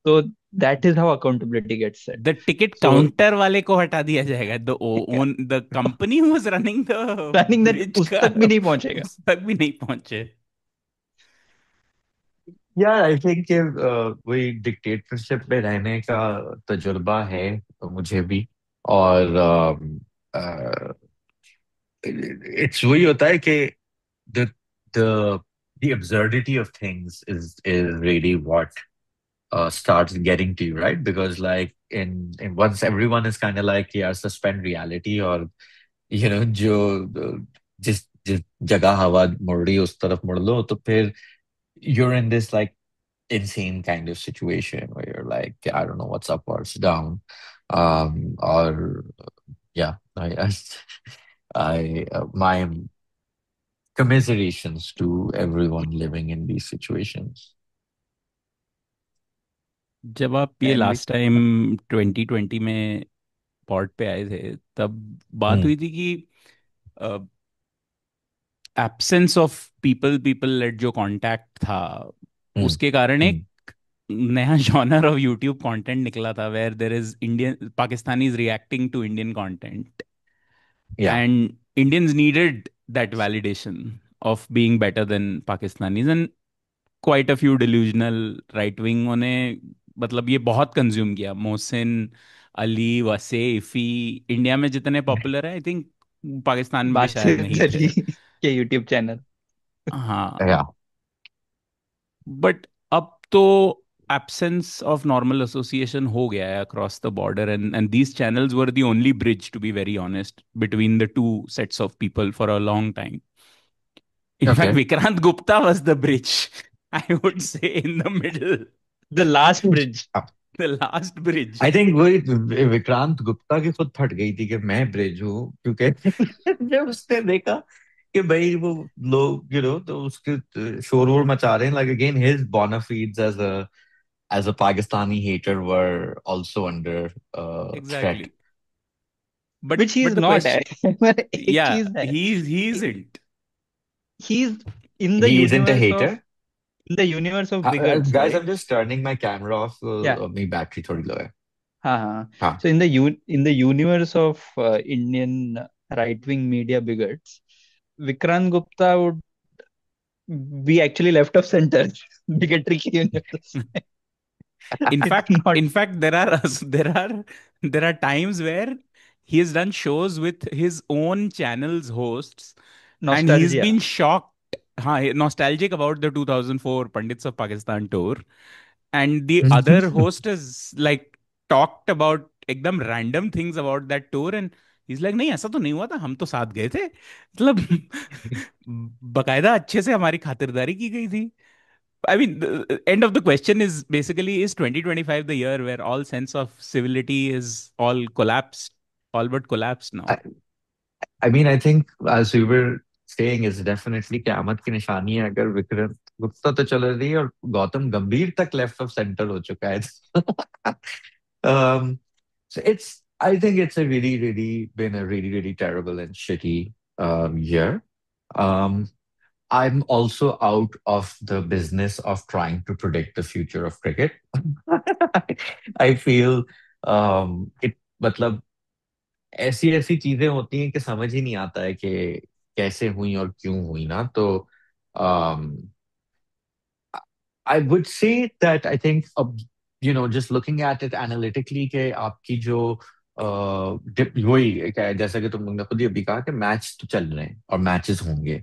तो that is how accountability gets set. The ticket counter वाले को हटा दिया जाएगा. The company who was running the that उस तक भी नहीं पहुंचेगा. उस तक भी नहीं पहुंचे. यार आई थिंक कि वही डिक्टेटरशिप में रहने का तजुर्बा है मुझे भी। और इट्स वही होता है कि the the the absurdity of things is really what starts getting to you, right? Because like in once everyone is kind of like yeah, suspend reality, or जो जिस जिस जगह हवा मुड़ रही है उस तरफ मुड़ लो, तो फिर you're in this like insane kind of situation where you're like I don't know what's up, what's down. Or yeah, I my commiserations to everyone living in these situations. जब आप ये And we, लास्ट टाइम 2020 में pod पे आए थे, तब बात Hmm. हुई थी कि absence of people people late जो कांटेक्ट था, Hmm. उसके कारण Hmm. एक नया जॉनर ऑफ यूट्यूब कंटेंट निकला था, where there is Indian Pakistanis reacting to Indian content, Yeah. And Indians needed that validation of being better than Pakistanis, and quite a few delusional right wing ने मतलब ये बहुत कंज्यूम किया। Mohsin Ali, वसेफी India में जितने popular है, आई थिंक पाकिस्तान में भी शायद बातचीत नहीं थे। अली के यूट्यूब चैनल। हाँ, Yeah. बट अब तो absence of normal association हो गया है across the border, and these channels were the only bridge, to be very honest, between the two sets of people for a long time. In fact, Okay. Vikrant Gupta was the bridge, I would say, in the middle, the last bridge. the last bridge. I think वही विक्रांत गुप्ता की खुद फट गई थी कि मैं bridge हूँ, क्योंकि जब उसने देखा कि भाई वो लोग तो उसके शोर वोर मचा रहे हैं, like again his bonafides as a Pakistani hater were also under threat. Exactly. But which he is the not question, है। एक yeah, चीज है, he isn't. He is in the He isn't a universe of hater. In the universe of bigots, Guys, I'm right? just turning my camera off. या My battery थोड़ी low है. हाँ हाँ। हाँ. So in the universe of Indian right wing media bigots, Vikrant Gupta would be actually left of centre bigotry के universe में। In it's fact, नॉट in fact, there are times where he has done shows with his own channel's hosts, and he's nostalgia. been shocked, nostalgic about the 2004 Pandits of Pakistan tour, and the other host has like talked about एकदम random things about that tour, and he's like, नहीं ऐसा तो नहीं हुआ था, हम तो साथ गए थे, मतलब बकायदा अच्छे से हमारी खातिरदारी की गई थी। I mean, the end of the question is basically, is 2025 the year where all sense of civility is all collapsed, all but collapsed now? I, I mean, I think as we were saying, is definitely क़यामत की निशानी है अगर विक्रम गुप्ता तो चल रही है और गौतम गंभीर तक लेफ्ट ऑफ सेंटर हो चुका है। um, so I think it's a really been a really terrible and shitty year. Um, I'm also out of the business of trying to predict the future of cricket. I feel it मतलब ऐसी ऐसी चीजें होती हैं कि समझ ही नहीं आता है कि कैसे हुई और क्यों हुई ना, तो I would say that I think अब just looking at it analytically कि आपकी जो वही क्या है, जैसा कि तुमने खुद ही अभी कहा कि मैच तो चल रहे हैं और मैचेस होंगे,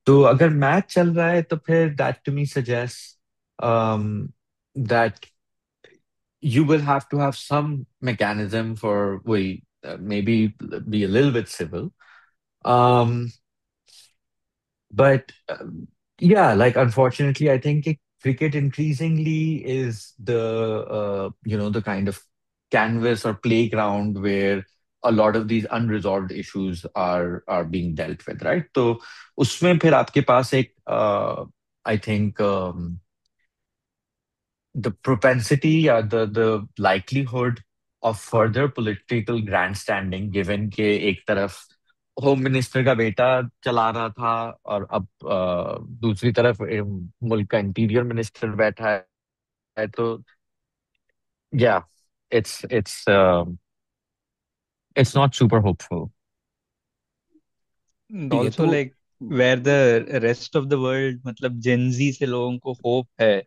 तो अगर मैच चल रहा है तो फिर that to me suggest that you will have to have some mechanism for we maybe be a little bit civil. um but yeah, like unfortunately I think cricket increasingly is the the kind of canvas or playground where a lot of these unresolved issues are being dealt with, right? तो उसमें फिर आपके पास एक I think the propensity or the likelihood of further political grandstanding, given कि एक तरफ home minister का बेटा चला रहा था और अब दूसरी तरफ मुल्क का इंटीरियर मिनिस्टर बैठा है, तो yeah, it's not super hopeful. ठीक है, ऑल्सो तो like where the rest of the world, मतलब जेंजी से लोगों को होप है,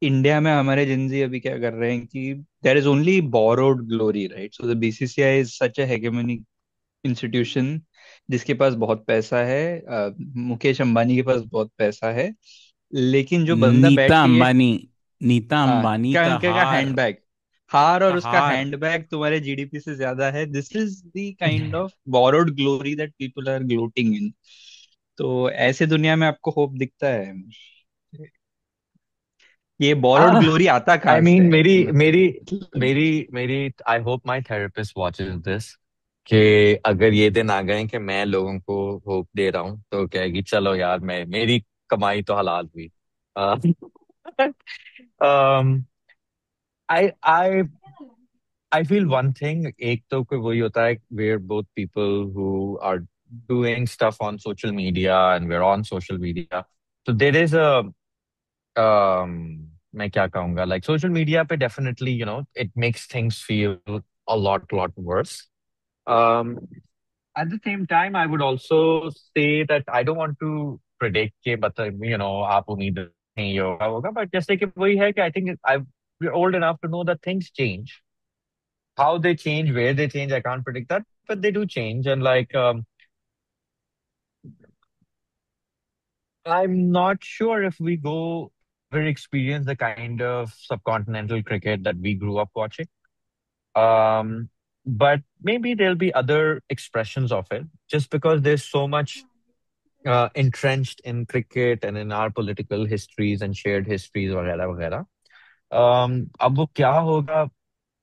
इंडिया में हमारे जेंजी अभी क्या कर रहे हैं कि there is only borrowed glory, right? So the BCCI is such a hegemonic institution जिसके पास बहुत पैसा है, मुकेश अंबानी के पास बहुत पैसा है, लेकिन जो बंदा बैठ नीता के ये, अंबानी, नीता हाँ, अंबानी क्या का उनके का हार, हैंडबैग, हार और का उसका हार। हैंडबैग तुम्हारे जीडीपी से ज्यादा है, this is the kind of borrowed glory that people are gloating in. तो ऐसे दुनिया में आपको होप दिखता है? ये बोरोड Ah, ग्लोरी आता I कहाँ से mean, है maybe, maybe, मतलब? maybe, maybe. I hope my therapist watches this. कि अगर ये दिन आ गए कि मैं लोगों को होप दे रहा हूँ तो कहेगी चलो यार मैं मेरी कमाई तो हलाल हुई. Uh, um, I I feel one thing. एक तो कोई वही होता है we're both people who are doing stuff on social media and we're on social media. So there is a मैं क्या कहूँगा, like social media पे definitely it makes things feel a lot worse. Um, at the same time, I would also say that I don't want to predict कि मतलब आप उम्मीद नहीं ये होगा, but जैसे कि वही है कि I think we're old enough to know that things change. How they change, where they change, I can't predict that, but they do change. And like, I'm not sure if we go ever experience the kind of subcontinental cricket that we grew up watching. Um, but maybe there'll be other expressions of it, just because there's so much entrenched in cricket and in our political histories and shared histories, वगैरह वगैरह. अब वो क्या होगा?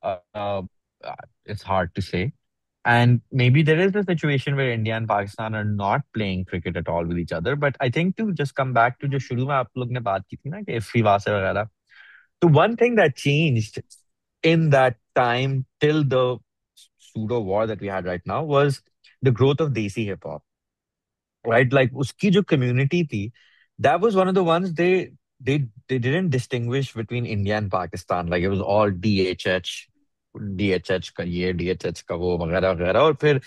Uh, uh, it's hard to say. And maybe there is a situation where India and Pakistan are not playing cricket at all with each other. But I think to just come back to जो शुरू में आप लोग ने बात की थी ना कि इफ्फी वासे वगैरह. So one thing that changed in that time till the pseudo war that we had right now was the growth of Desi hip hop. Right? Like uski jo community thi, that was one of the ones they didn't distinguish between India and Pakistan. Like it was all DHH, DHH का ये, DHH का वो वगैरह वगैरह. और फिर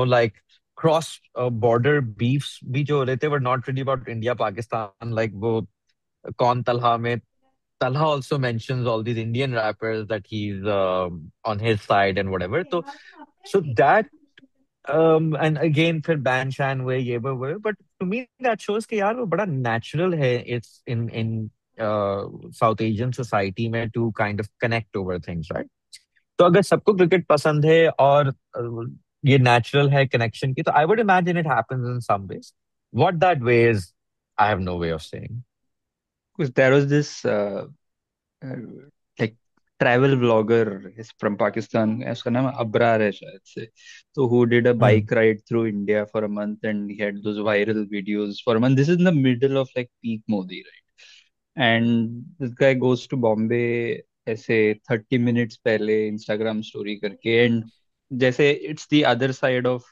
like cross border beefs भी जो हो रहे थे were not really about India Pakistan. Like वो कौन तलहा में, Talha also mentions all these Indian rappers that he's on his side and whatever. So that and again फिर बैन शैन हुए ये वो हुए, but to me that shows कि यार वो बड़ा natural है. It's in South Asian society में to kind of connect over things, right? तो अगर सबको क्रिकेट पसंद है और ये नेचुरल है कनेक्शन की, तो I would imagine it happens in some ways. What that way is, I have no way of saying. Because there was this uh, like travel vlogger is from Pakistan. उसका नाम अबरार है शायद से. So who did a bike ride through India for a month and he had those viral videos for a month. This is in the middle of like peak Modi, right? And this guy goes to Bombay ऐसे 30 minutes पहले Instagram story करके, and जैसे it's the other side of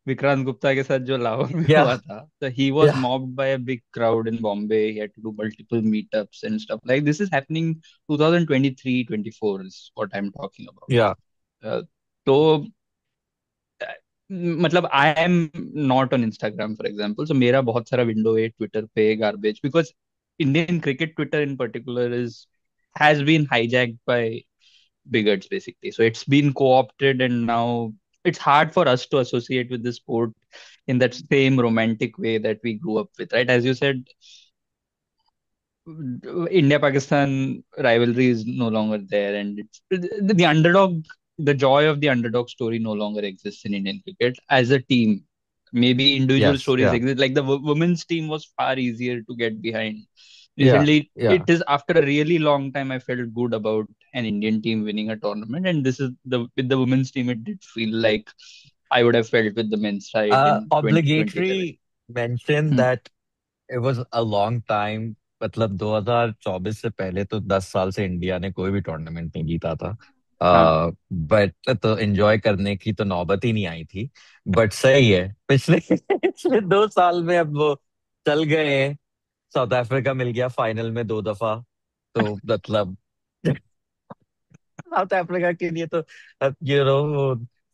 Vikrant Gupta के साथ जो लाहौर में या हुआ था. So he was या mobbed by a big crowd in Bombay. He had to do multiple meetups and stuff. Like this is happening 2023-24 is what I'm talking about. या तो मतलब I am not on Instagram for example, so मेरा बहुत सारा window है Twitter पे garbage, because Indian cricket Twitter in particular is has been hijacked by bigots basically. So it's been co-opted and now it's hard for us to associate with the sport in that same romantic way that we grew up with, right? As you said, India Pakistan rivalry is no longer there, and it's the underdog, the joy of the underdog story no longer exists in Indian cricket as a team. Maybe individual yes stories या exist, like the women's team was far easier to get behind. या Recently, या it is after a really long time I felt good about an Indian team winning a tournament, and this is the with the women's team, it did feel like I would have felt with the men's side in 2011. obligatory mention Hmm. that it was a long time. मतलब 2024 से पहले तो 10 साल से India ने कोई भी tournament नहीं जीता था. हाँ. बट तो एंजॉय करने की तो नौबत ही नहीं आई थी. बट सही है, पिछले पिछले 2 साल में अब वो चल गए हैं. साउथ अफ्रीका मिल गया फाइनल में 2 दफा. तो मतलब साउथ अफ्रीका के लिए तो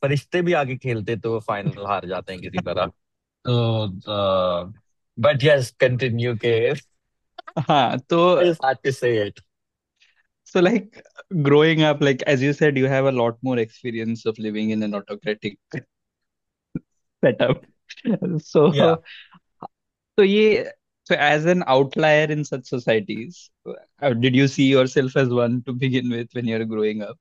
फरिश्ते भी आगे खेलते तो वो फाइनल हार जाते हैं किसी तरह. So, but yes, continue, K. हाँ तो I just had to say it. so like growing up, like as you said, you have a lot more experience of living in an autocratic setup. Yeah. So so ये so as an outlier in such societies, did you see yourself as one to begin with when you're growing up?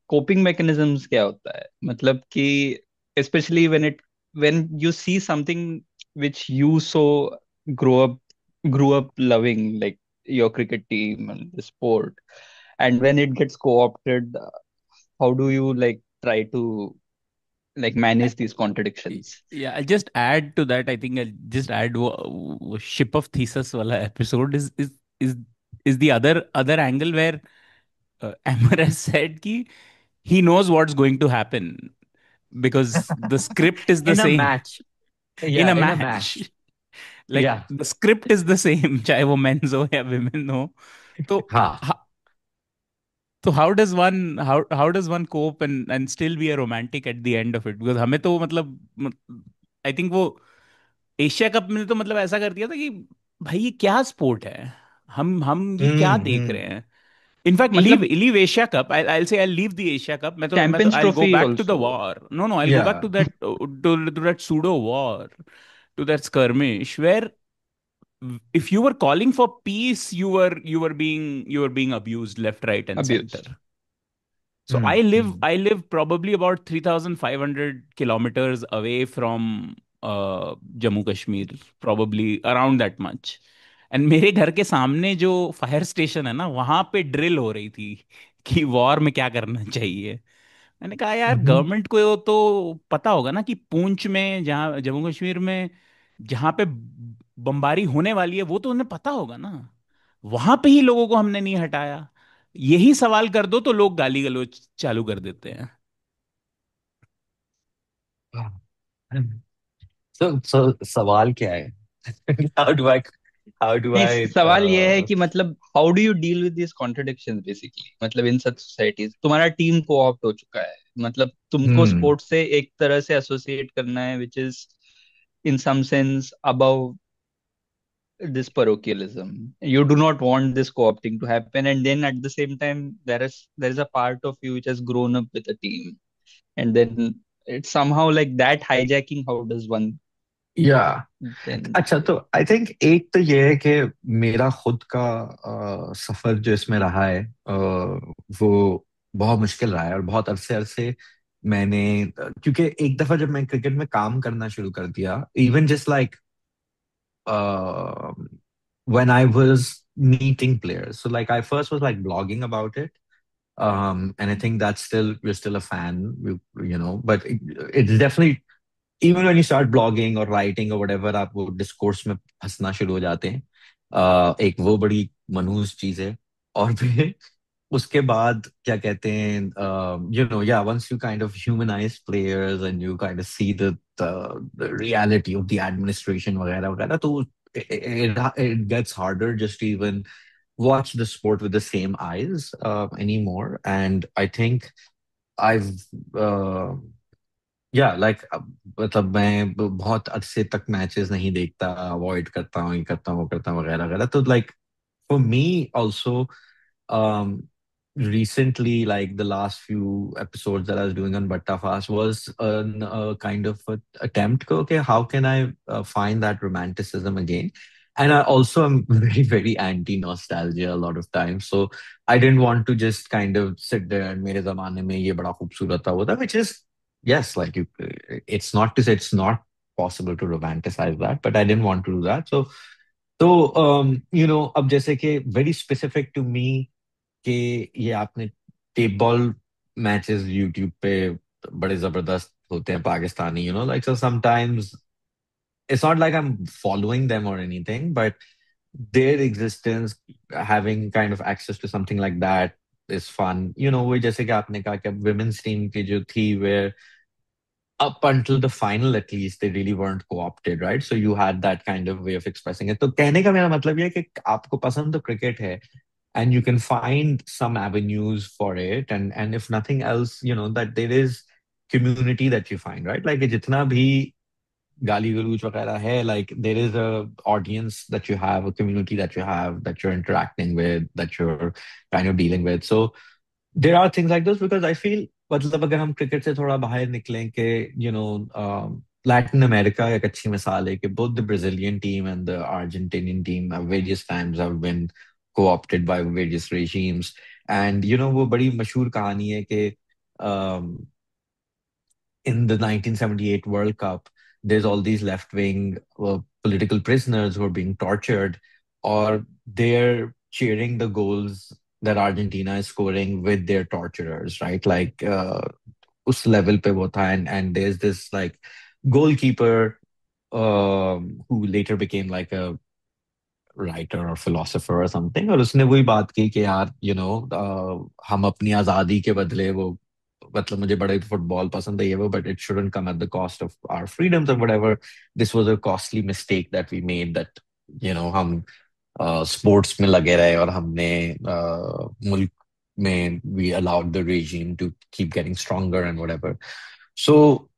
Coping mechanisms क्या होता है, मतलब कि especially when you see something which you so grow up grew up loving, like your cricket team and the sport, and when it gets co-opted, how do you like try to like manage these contradictions? Yeah, I'll just add to that. I think I'll just add ship of thesis wala episode is is the other angle where Amar has said ki he knows what's going to happen because the script is the In a same match. in Yeah, a in a match. match. Like Yeah. the script is the same, चाहे वो men's हो या women हो. तो हाँ. तो how does one cope and still be a romantic at the end of it? Because हमें तो मतलब आई थिंक वो एशिया कप में तो मतलब ऐसा कर दिया था कि भाई ये क्या स्पोर्ट है, हम ये क्या देख हम्म. रहे हैं. इनफैक्ट लीव मतलब leave Asia cup, I say I leave the Asia cup. मैं तो champions I go trophy back to the also. War. No no, I go back Yeah. To that pseudo war, to that skirmish where if you were calling for peace, you were being abused left, right, and center. Abused. So I live Mm. I live probably about 3,500 kilometers away from Jammu Kashmir, probably around that much. And मेरे घर के सामने जो fire station है ना, वहां पे drill हो रही थी कि वॉर में क्या करना चाहिए. मैंने कहा यार Mhm. गवर्नमेंट को तो पता होगा ना कि पूंछ में, जहाँ जम्मू कश्मीर में जहाँ पे बमबारी होने वाली है, वो तो उन्हें पता होगा ना. वहां पे ही लोगों को हमने नहीं हटाया. यही सवाल कर दो तो लोग गाली गलौज चालू कर देते हैं. So सवाल क्या है? How do I how do नहीं, I सवाल ये है कि मतलब how do you deal with this contradictions basically, मतलब इन सच सोसाइटीज तुम्हारा टीम को ऑप्ट हो चुका है, मतलब तुमको hmm स्पोर्ट्स से एक तरह से एसोसिएट करना है which is in some sense above this parochialism. You do not want this co-opting to happen, and then at the same time, there is a part of you which has grown up with a team, and then it's somehow like that hijacking. How does one yeah. then? अच्छा, तो I think एक तो ये है कि मेरा खुद का सफर जो इसमें रहा है, वो बहुत मुश्किल रहा है और बहुत अरसे अरसे मैंने, क्योंकि एक दफा जब मैं क्रिकेट में काम करना शुरू कर दिया, even just like when I was meeting players, so like I first was like blogging about it, and I think that's still, we're still a fan, but it's definitely, even when you start blogging or writing or whatever, आप वो discourse में फंसना शुरू हो जाते हैं. एक वो बड़ी मनहूस चीज है. और फिर उसके बाद क्या कहते हैं, yeah, once you kind of humanize players and you kind of see the reality of the administration वगैरह वगैरह, तो it gets harder just to even watch the sport with the same eyes anymore. And I think I've uh, या like, मतलब मैं बहुत अरसे तक matches नहीं देखता, अवॉइड करता हूँ, ये करता हूँ, वो करता हूँ वगैरह वगैरह. तो like for me also, recently, like the last few episodes that I was doing on Batta Fast was a kind of a attempt ko, okay, how can I find that romanticism again. And I also am very very anti nostalgia a lot of times, so I didn't want to just kind of sit there and मेरे जमाने में ये बड़ा खूबसूरत था वो था, which is, yes, like you, it's not to say it's not possible to romanticize that, but I didn't want to do that. So अब जैसे कि very specific to me कि ये आपने टेप बॉल मैचेस यूट्यूब पे बड़े जबरदस्त होते हैं Pakistani, like so sometimes it's not like I'm following them or anything, but their existence, having kind of access to something like that is fun. वो जैसे कि आपने कहा कि women's team की जो थी, where up until the final at least they really weren't co-opted, right? So you had that kind of way of expressing it. तो कहने का मेरा मतलब ये है कि आपको पसंद तो क्रिकेट है, and you can find some avenues for it, and if nothing else, that there is community that you find, right? Like जितना भी गाली गलौज वगैरह है, like there is a audience that you have, a community that you have, that you're interacting with, that you're kind of dealing with. So there are things like this because I feel, मतलब अगर हम cricket से थोड़ा बाहर निकलें कि Latin America एक अच्छी मिसाल है कि both the Brazilian team and the Argentinian team have various times have been co-opted by various regimes. And वो बड़ी मशहूर कहानी है कि um, in the 1978 World Cup, there's all these left-wing political prisoners who are being tortured, or they're cheering the goals that Argentina is scoring with their torturers, right? Like, us level pe wo tha, and there's this like goalkeeper who later became like a writer or philosopher or something, और उसने वही बात की कि यार हम अपनी आजादी के बदले वो, मतलब मुझे बड़े फुटबॉल पसंद है ये वो, but it shouldn't come at the cost of our freedoms और whatever. This was a costly mistake that we made, that हम स्पोर्ट्स में लगे रहे और हमने मुल्क में we allowed the regime to keep getting stronger and whatever. So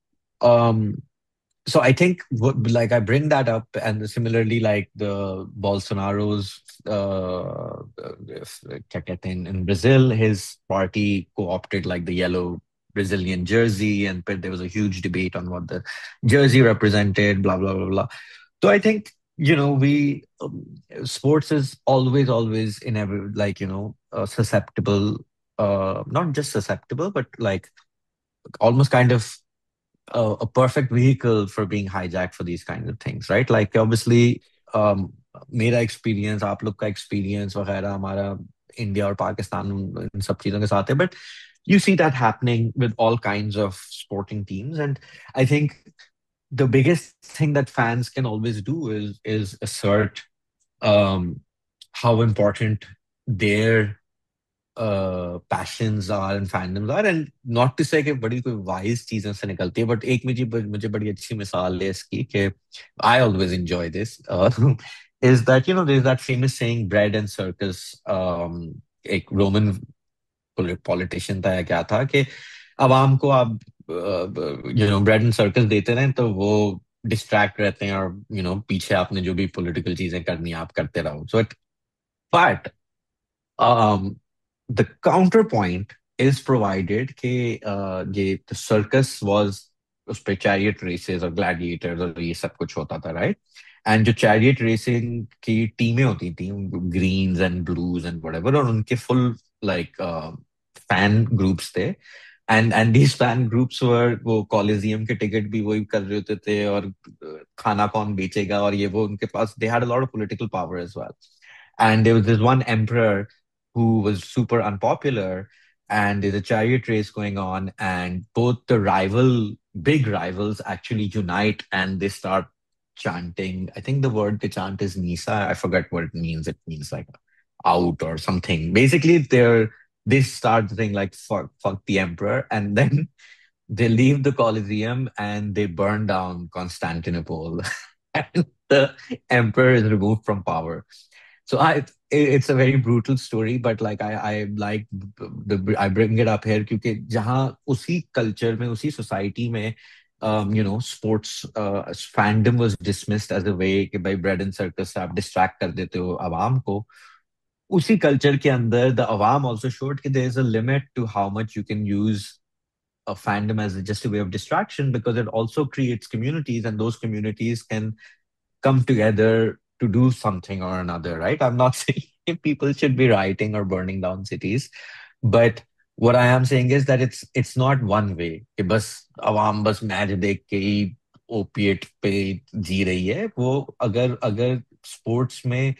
um so I think like I bring that up, and similarly like the Bolsonaro's क्या कहते हैं, in Brazil, his party co-opted like the yellow Brazilian jersey, and there was a huge debate on what the jersey represented, blah blah blah blah. So I think we sports is always in every, like susceptible, not just susceptible, but like almost kind of a perfect vehicle for being hijacked for these kinds of things, right? Like obviously, मेरा experience, आप लोग का experience वगैरह, हमारा India और पाकिस्तान इन सब चीजों के साथ है, but you see that happening with all kinds of sporting teams. And I think the biggest thing that fans can always do is assert how important their passions are and fandoms are, and not to say कि बड़ी कोई wise चीजों से निकलती है, but एक मुझे बड़ी अच्छी मिसाल है इसकी कि I always enjoy this, is that there's that famous saying bread and circus. एक रोमन पॉलिटिशियन था या क्या था कि अवाम को आप ब्रेड एंड सर्कस देते रहें तो वो डिस्ट्रैक्ट रहते हैं, और पीछे आपने जो भी पॉलिटिकल चीजें करनी है आप करते रहो. So but the counterpoint is provided कि ये the circus was, उस पे chariot races और gladiators और ये सब कुछ होता था, right? And जो chariot racing की टीमें होती थी, greens and blues and whatever, और उनके full like fan groups थे. And these fan groups were, वो कॉलेजियम के टिकट भी वही कर रहे होते थे, और खाना कौन बेचेगा और ये वो, उनके पास they had a lot of political power as well. And there was this one emperor who was super unpopular, and there's a chariot race going on, and both the big rivals actually unite, and they start chanting. I think the word they chant is Nisa. I forget what it means. It means like out or something. Basically, they start saying like fuck the emperor, and then they leave the Colosseum and they burn down Constantinople, and the emperor is removed from power. So it's a very brutal story, but like I like I bring it up here क्योंकि जहाँ उसी culture में, उसी society में, sports fandom was dismissed as a way कि भाई bread and circus से आप distract कर देते हो आवाम को. उसी culture के अंदर the आवाम also showed कि there is a limit to how much you can use a fandom as just a way of distraction, because it also creates communities, and those communities can come together to do something or another, right? I'm not saying people should be rioting or burning down cities, but what I am saying is that it's not one way कि बस आवाम बस match देख के ही opiate पे जी रही है. वो अगर स्पोर्ट्स में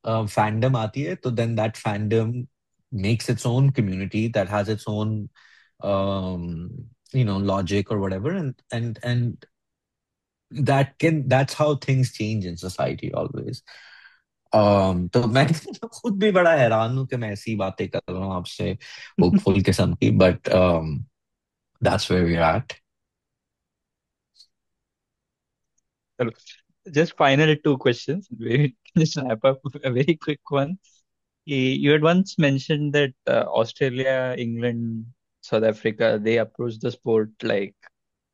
फैंडम आती है तो then that fandom makes its own community that has its own logic or whatever, and that's how things change in society always. तो मैं खुद भी बड़ा हैरान हूँ कि मैं ऐसी बातें कर रहा हूँ आपसे, होपफुल किस्म की, but that's where we're at. Just final two questions. We can just wrap up a very quick one. You had once mentioned that Australia, England, South Africa, they approach the sport like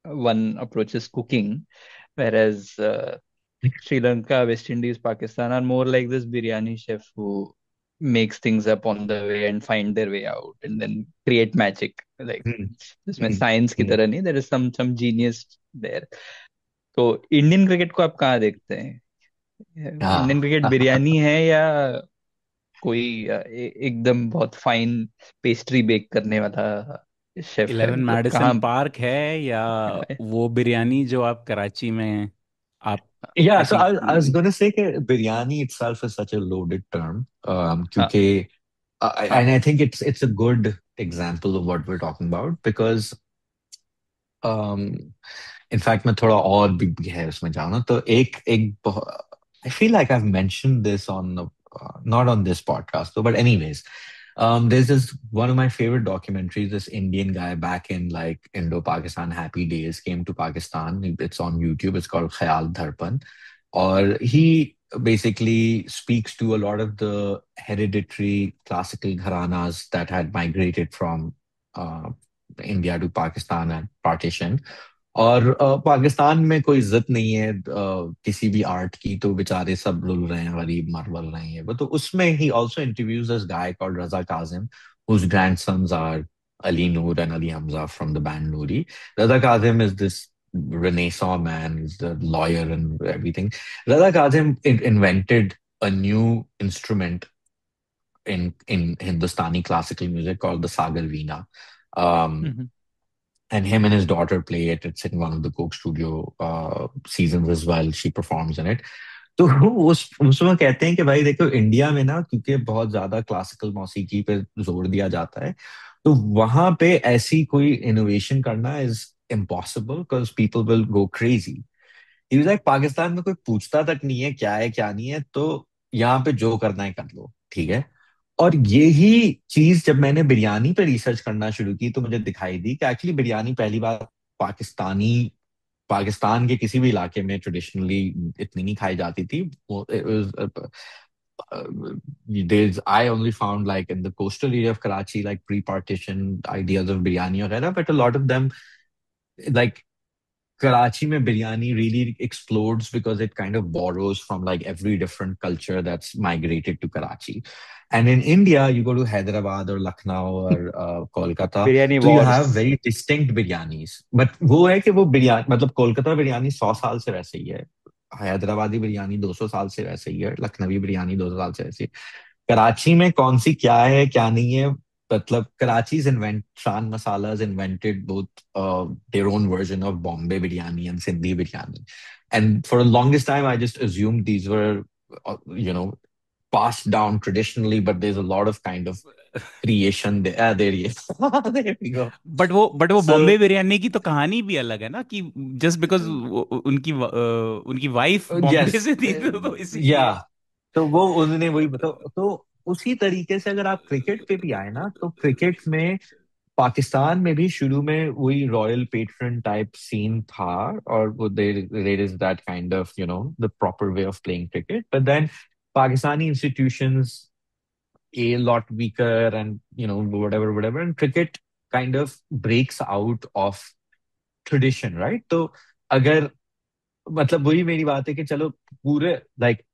one approaches cooking. whereas Sri Lanka, West Indies, Pakistan are more like this biryani chef who makes things up on the way and find their way out and then create magic. Like हम्म, जिसमें हम्म, science की हम्म। तरह नहीं, there is some genius there. तो Indian cricket को आप कहाँ देखते हैं? इंडियन क्रिकेट हाँ बिरयानी है या कोई एकदम बहुत फाइन पेस्ट्री बेक करने वाला शेफ है? 11 मतलब मैडिसन कहाँ? पार्क है, या वो बिरयानी जो आप कराची में आप Yeah, I so think. I was going to say that biryani itself is such a loaded term, हाँ. क्योंकि and I think it's a good example of what we're talking about because um, in fact मैं थोड़ा और भी है उसमें जाना तो एक एक I feel like I've mentioned this on not on this podcast though, but anyways, there's this one of my favorite documentaries. This Indian guy back in like Indo-Pakistan happy days came to Pakistan. It's on YouTube. It's called Khayal Dharpan, or he basically speaks to a lot of the hereditary classical gharanas that had migrated from uh, India to Pakistan and partition. और पाकिस्तान में कोई इज्जत नहीं है किसी भी art की, तो बेचारे सब रुल रहे हैं, गरीब मर वर रहे हैं वो। तो उसमें ही also interviews this guy called Raza Kazim whose grandsons are Ali Noor and Ali Hamza from the band Noori. Raza Kazim is this Renaissance man, he's the lawyer and everything. Raza Kazim invented a new instrument in Hindustani classical music called the Sagar Veena. Um, and him and his daughter play it. It's in one of the Coke Studio seasons as well. She performs in it. तो उसमें कहते हैं कि भाई देखो India में ना, क्योंकि बहुत ज्यादा क्लासिकल मौसीकी पे जोर दिया जाता है, तो वहां पे ऐसी कोई इनोवेशन करना is impossible because people will go crazy. He was like Pakistan में कोई पूछता तक नहीं है क्या नहीं है, तो यहाँ पे जो करना है कर लो, ठीक है। और यही चीज जब मैंने बिरयानी पे रिसर्च करना शुरू की तो मुझे दिखाई दी कि एक्चुअली बिरयानी पहली बार पाकिस्तानी पाकिस्तान के किसी भी इलाके में ट्रेडिशनली इतनी नहीं खाई जाती थी। वो there's I only found like in the coastal area of Karachi like pre-partition ideas of biryani or whatever, but a lot of them like Karachi mein biryani really explodes because it kind of borrows from like every different culture that's migrated to Karachi. And in India, you go to Hyderabad or Lucknow or Kolkata, biryani so you have wars. very distinct biryanis. But वो है कि वो बिरयानी मतलब कोलकाता बिरयानी 100 साल से वैसे ही है, हैदराबादी बिरयानी 200 साल से वैसे ही है, लखनवी बिरयानी 200 साल से वैसे ही है। कराची में कौन सी क्या है क्या नहीं है, मतलब Karachi's invent Shan Masalas invented both their own version of Bombay biryani and Sindhi biryani, and for the longest time I just assumed these were you know passed down traditionally, but there's a lot of kind of creation there. There he is. There we go. But वो So Bombay biryani की तो कहानी भी अलग है ना, कि just because उनकी वाइफ बॉम्बे yes, से थी, तो इसीलिए। yeah. तो वो उन्होंने वही बताओ। तो उसी तरीके से अगर आप क्रिकेट पे भी आए ना, तो क्रिकेट में पाकिस्तान में भी शुरू में वही रॉयल पेट्रन टाइप सीन था, और वो there is that kind of the proper way of playing cricket, but then Pakistani institutions a lot weaker and whatever, and cricket kind of breaks out of tradition, right? तो अगर मतलब वही मेरी बात है कि चलो पूरे like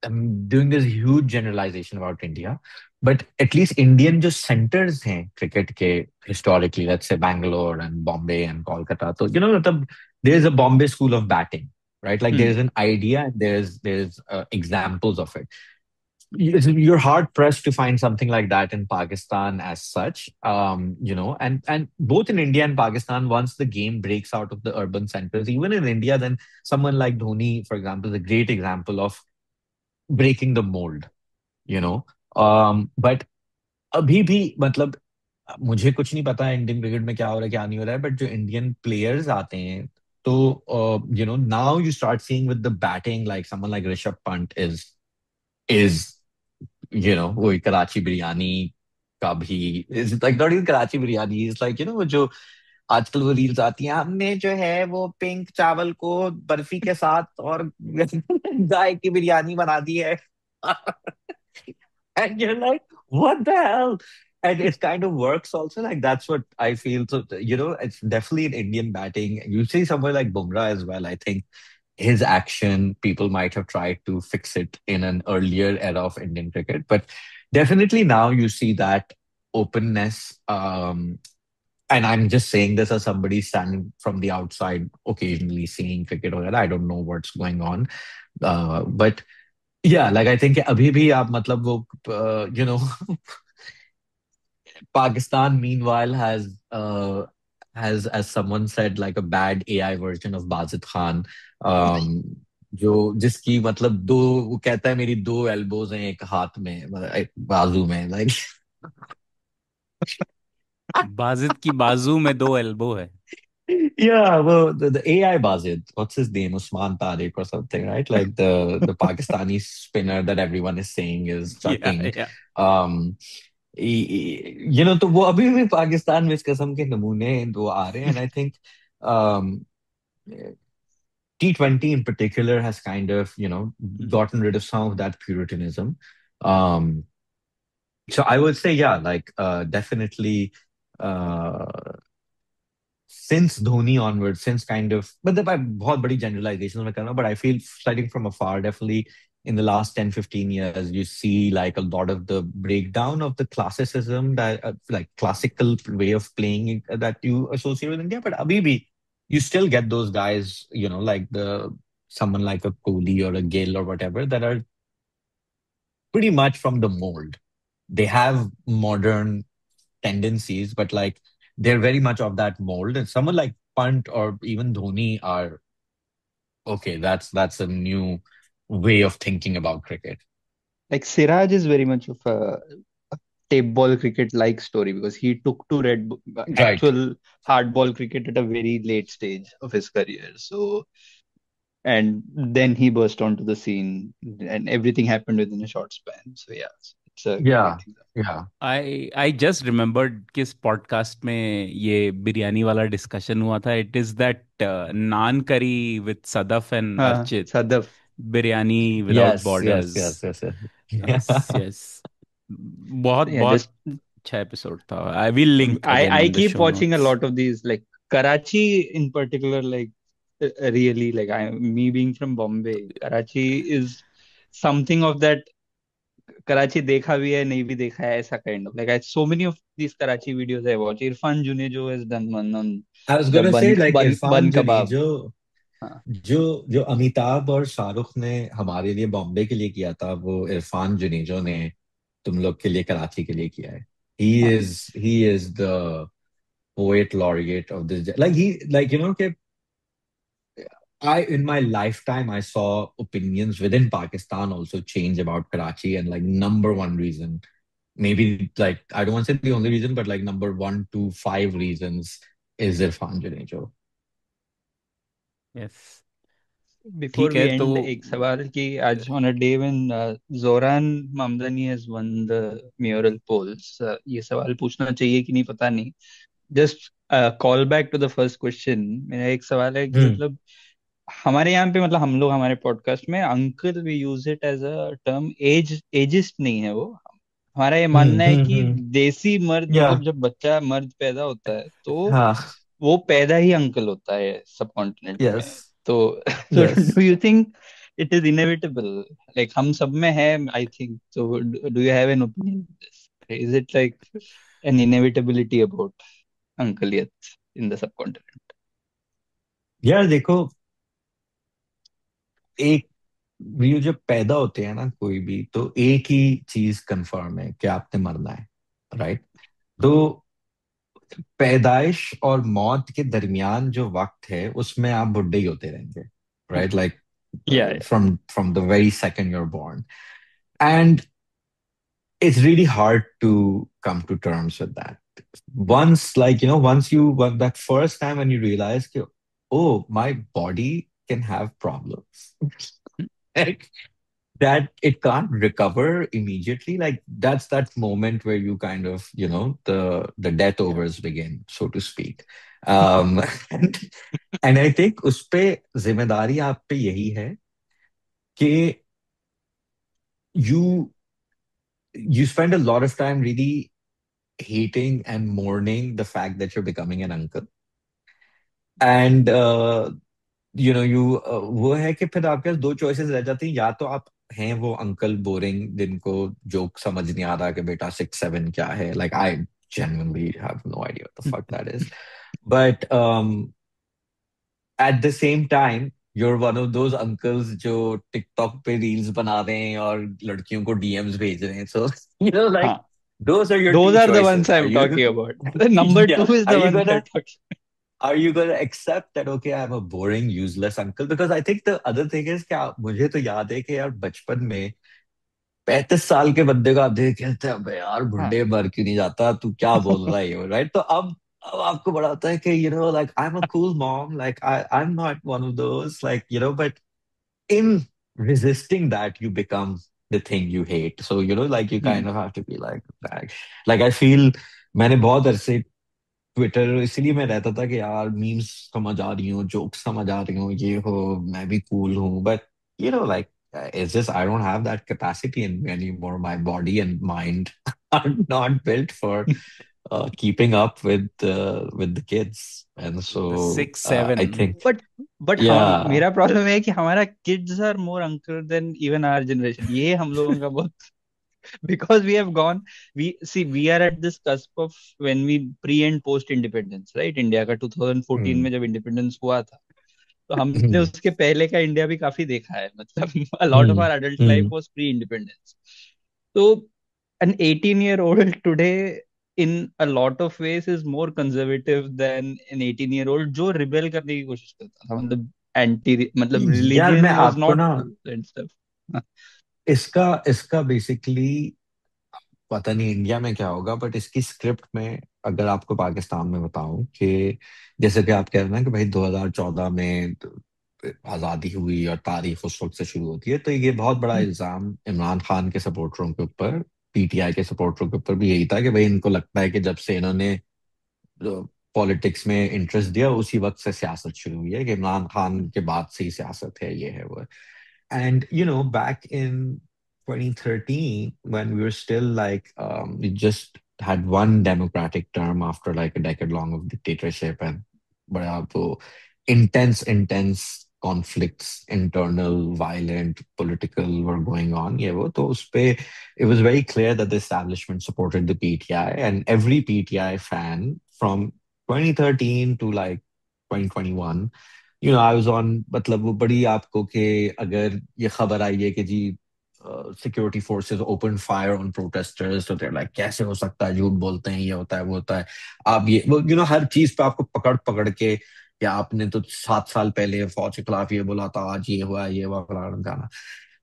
I'm doing this huge generalization about India, but at least Indian जो centers हैं cricket के historically, let's say Bangalore and Bombay and Kolkata, तो मतलब there's a Bombay school of batting, right? Like there's an idea and there's examples of it. You're hard pressed to find something like that in Pakistan as such, and both in India and Pakistan, once the game breaks out of the urban centers, even in India, then someone like Dhoni, for example, is a great example of breaking the mold, you know. But अभी भी मतलब मुझे कुछ नहीं पता Indian cricket में क्या हो रहा है क्या नहीं हो रहा है, बट जो इंडियन प्लेयर्स आते हैं तो now you start seeing with the batting like someone like Rishabh Pant is वही कराची बिरयानी का भी is like not even Karachi biryani, is like वो जो आजकल वो रील्स आती हैं, हमने जो है वो पिंक चावल को बर्फी के साथ और गाय की बिरयानी बना दी है। And you're like, what the hell? and it kind of works also. Like that's what I feel. So it's definitely an Indian batting. You see somewhere like Bumrah as well. I think his action, people might have tried to fix it in an earlier era of Indian cricket, but definitely now you see that openness. And I'm just saying this as somebody standing from the outside, occasionally seeing cricket or I don't know what's going on. But yeah, like I think abhi bhi aap matlab wo, Pakistan meanwhile has, as someone said, like a bad AI version of Bazid Khan, um, जो जिसकी मतलब दो, वो कहता है मेरी दो elbows हैं एक हाथ में, मतलब एक बाजू में, like बाजिद की बाजू में दो एल्बो है. yeah, well, the AI Bazid, what's his name, Usman Tariq or something, right? Like the Pakistani spinner that everyone is saying is chucking. Yeah. Um, तो वो अभी भी पाकिस्तान में इस किस्म के नमूने वो आ रहे हैं, and I think um, T20 in particular has kind of gotten rid of some of that puritanism. Um, so I would say, yeah, like definitely uh, since Dhoni onwards, since kind of, but the बहुत बड़ी generalizations में कर रहा हूँ, but I feel sliding from afar, definitely in the last 10, 15 years, you see like a lot of the breakdown of the classicism, that like classical way of playing that you associate with India. But abhi bhi, you still get those guys, like someone like a Kohli or a Gill or whatever, that are pretty much from the mold. They have modern tendencies, but like they're very much of that mold. And someone like Pant or even Dhoni are okay. That's a new way of thinking about cricket. Like Siraj is very much of a tape ball cricket like story because he took to Right. actual hardball cricket at a very late stage of his career. So, and then he burst onto the scene and everything happened within a short span. So yeah, it's a Yeah. great example. Yeah. I just remembered कि इस podcast में ये बिरयानी वाला discussion हुआ था. It is that naan curry with Sadaf and Archit, Sadaf. Biryani without Yes. Borders. Yes. Yes yes, बहुत Yeah, बहुत just अच्छा एपिसोड था. I will link again I in the keep show watching a notes. lot of these, like Karachi in particular, like really, like me being from Bombay, Karachi is something of that. Karachi देखा भी है नहीं भी देखा है ऐसा kind of, like I so many of these Karachi videos I watch. Irfan Junejo has done one on I was the gonna say like bun Irfan kebab. Junejo, हाँ. जो अमिताभ और शाहरुख ने हमारे लिए बॉम्बे के लिए किया था, वो इरफान जुनेजो ने तुम लोग के लिए कराची के लिए किया है. He is the poet laureate of this. Like कि in my lifetime I saw opinions within Pakistan also change about Karachi, and like number one reason, maybe like I don't want to say the only reason, but like number 1 to 5 reasons is Irfan Junejo. Yes, Before ठीक we है. तो end, एक सवाल कि आज on a day when Zoran Mamdani has won the mayoral polls, ये सवाल पूछना चाहिए कि नहीं पता नहीं. Just call back to the first question. मेरा एक सवाल है कि मतलब हमारे यहाँ पे, मतलब हम लोग हमारे पॉडकास्ट में uncle we use it as a term. Exist नहीं है वो. हमारा ये मानना है कि देसी मर्द, मतलब जब बच्चा मर्द पैदा होता है तो वो पैदा ही अंकल होता है सब कॉन्टिनेंट में. तो do you think it is inevitable? Like हम सब में है आई थिंक. तो do you have an opinion on this? Is it like an inevitability about अंकलियत इन द सब कॉन्टिनेंट? यार देखो, एक ये जब पैदा होते हैं ना कोई भी, तो एक ही चीज कंफर्म है कि आपने मरना है, राइट? तो पैदाइश और मौत के दरमियान जो वक्त है उसमें आप बुढ़े ही होते रहेंगे, right? Like from the very second you're born, and it's really hard to come to terms with that. Once that first time when you realize that, oh, my body can have problems, like that it can't recover immediately. Like that's that moment where you kind of, the death overs begin, so to speak. And I think उसपे जिम्मेदारी आप पे यही है कि you spend a lot of time really hating and mourning the fact that you're becoming an uncle. And वो है कि फिर आपके पास दो चॉइसेस रह जाती हैं, या तो आप हैं वो अंकल बोरिंग जिनको जोक समझ नहीं आ रहा कि बेटा 6 7 क्या है, like I genuinely have no idea what the fuck that is. But at the same time, you're one of those uncles जो टिकटॉक पे रील्स बना रहे हैं और लड़कियों को डीएम्स भेज रहे हैं. So like हाँ, those are your those two are the choices. ones I'm talking about. The number Yeah. two is the one we're talking. Are you gonna accept that, okay, I'm a boring, useless uncle? Because I think the other thing is कि मुझे तो याद है कि यार बचपन में 35 साल के बंदे को आप देख के कहते हैं, अबे यार हाँ, बुढ़े मर क्यों नहीं जाता, तू क्या बोल रहा है, राइट? तो अब आपको बड़ा होता है कि like I am a cool mom, like I am not one of those, like but in resisting that you become the thing you hate. So like you kind of have to be like I feel मैंने बहुत अरसे Twitter इसलिए मैं रहता था कि यार memes समझ आ रही हूँ, जोक्स समझ आ रही हूँ, ये हो, मैं भी कूल हूँ, but like it's just I don't have that capacity in me anymore. My body and mind are not built for keeping up with the kids, and The so 6 7. I think but yeah. मेरा problem है कि हमारा kids are more uncle than even our generation. ये हम लोगों का बहुत because we have gone, we are at this cusp of when we pre and post independence, right? India का 2014 Hmm. में जब इंडिपेंडेंस हुआ था, तो हमने Hmm. उसके पहले का इंडिया भी काफी देखा है. मतलब a lot of Hmm. our adult life Hmm. was pre independence. So an 18-year-old today in a lot of ways is more conservative than an 18-year-old जो रिबेल करने की कोशिश करता था. मतलब एंटी, मतलब यार मैं religion was आपको not ना cool and stuff. इसका इसका बेसिकली पता नहीं इंडिया में क्या होगा, बट इसकी स्क्रिप्ट में अगर आपको पाकिस्तान में बताऊं कि जैसे कि आप कह रहे हैं ना कि भाई 2014 में आजादी हुई और तारीख उस वक्त से शुरू होती है, तो ये बहुत बड़ा इल्जाम इमरान खान के सपोर्टरों के ऊपर, पीटीआई के सपोर्टरों के ऊपर भी यही था कि भाई इनको लगता है कि जब से इन्होंने पॉलिटिक्स में इंटरेस्ट दिया उसी वक्त से सियासत शुरू हुई है, कि इमरान खान के बाद से ही सियासत है, ये है वो है. And back in 2013, when we were still like, we just had one democratic term after like a decade long of dictatorship, and बड़ा वो intense conflicts, internal, violent, political were going on. ये वो तो उस पे it was very clear that the establishment supported the PTI, and every PTI fan from 2013 to like 2021, I was on, मतलब वो बड़ी आपको कि अगर ये खबर आई है कि जी security forces open fire on protesters, तो लाइक कैसे हो सकता है, झूठ बोलते हैं, ये होता है वो होता है, आप ये वो हर चीज पे आपको पकड़ पकड़ के, या आपने तो 7 साल पहले फौज के खिलाफ ये बोला था, आज ये हुआ, ये हुआ, फलाना गाना.